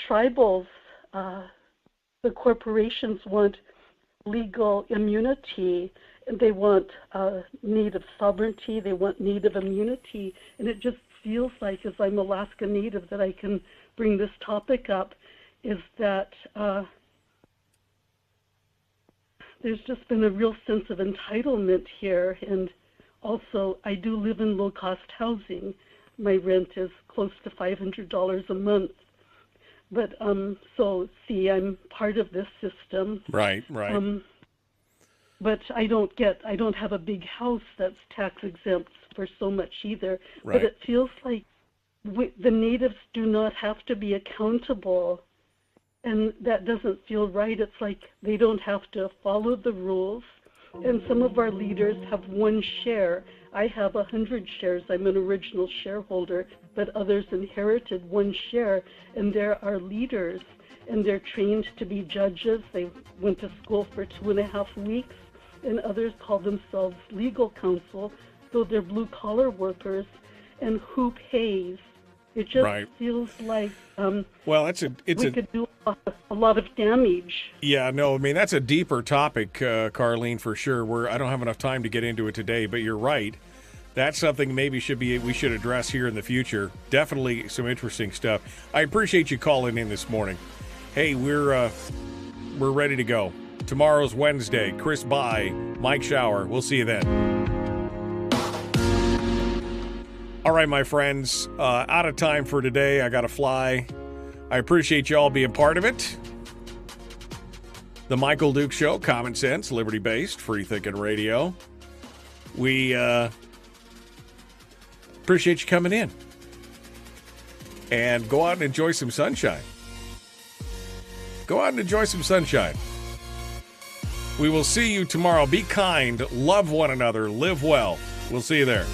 tribals, the corporations want legal immunity, and they want Native sovereignty, they want Native immunity, and it just feels like, as I'm Alaska Native, that I can bring this topic up, is that there's just been a real sense of entitlement here. And also, I do live in low-cost housing. My rent is close to $500 a month. But so, see, I'm part of this system. Right. But I don't have a big house that's tax exempt for so much either. Right. But it feels like the natives do not have to be accountable, and that doesn't feel right. It's like they don't have to follow the rules, and some of our leaders have one share. I have 100 shares. I'm an original shareholder, but others inherited one share, and there are leaders, and they're trained to be judges. They went to school for 2.5 weeks, and others call themselves legal counsel, so they're blue-collar workers, and who pays? It just feels like we could do a lot of damage. Yeah, no, I mean, that's a deeper topic, Carlene, for sure. I don't have enough time to get into it today, but you're right. That's something maybe we should address here in the future. Definitely some interesting stuff. I appreciate you calling in this morning. Hey, we're ready to go. Tomorrow's Wednesday. Chris Bye, Mike Shower. We'll see you then. All right, my friends, out of time for today. I got to fly. I appreciate you all being part of it. The Michael Duke Show, common sense, liberty-based, free-thinking radio. We appreciate you coming in. And go out and enjoy some sunshine. Go out and enjoy some sunshine. We will see you tomorrow. Be kind, love one another, live well. We'll see you there.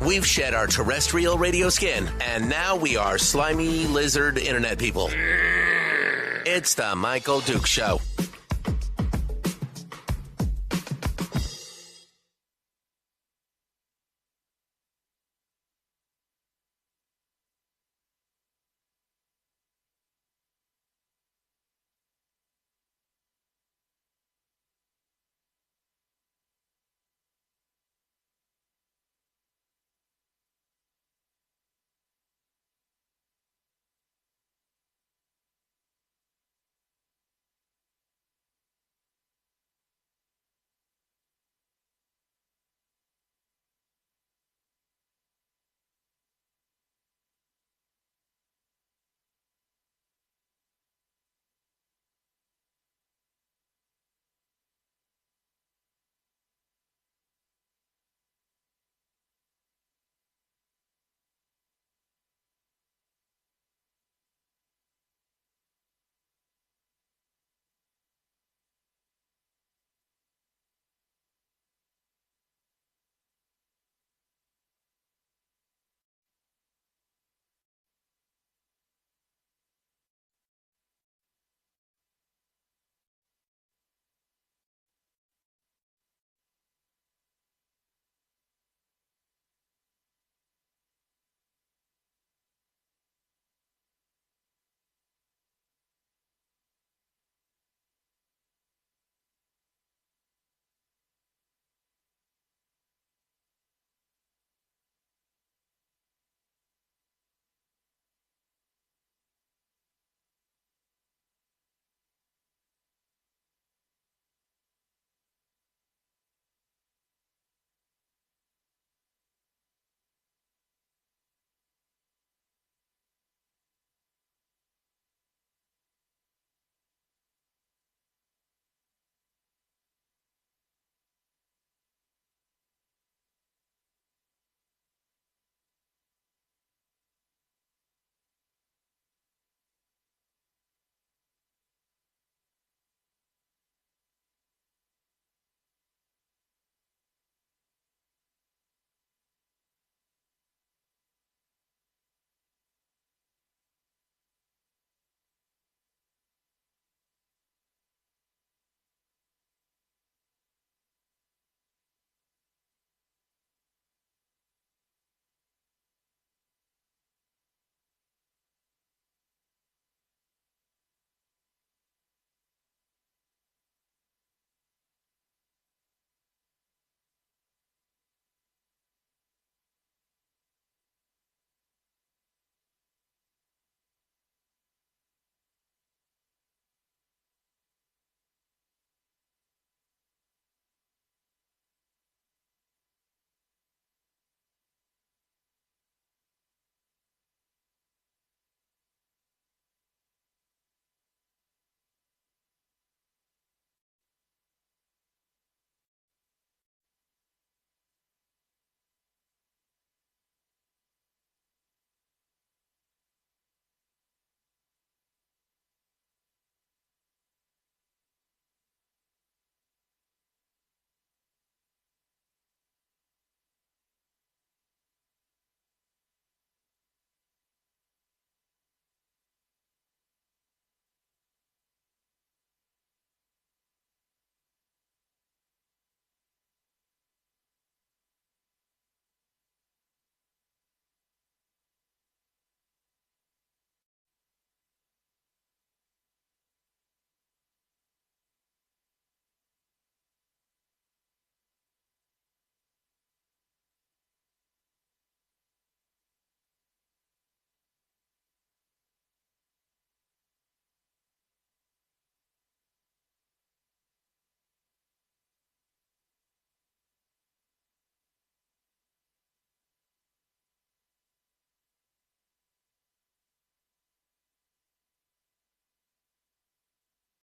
We've shed our terrestrial radio skin, and now we are slimy lizard internet people. It's the Michael Dukes Show.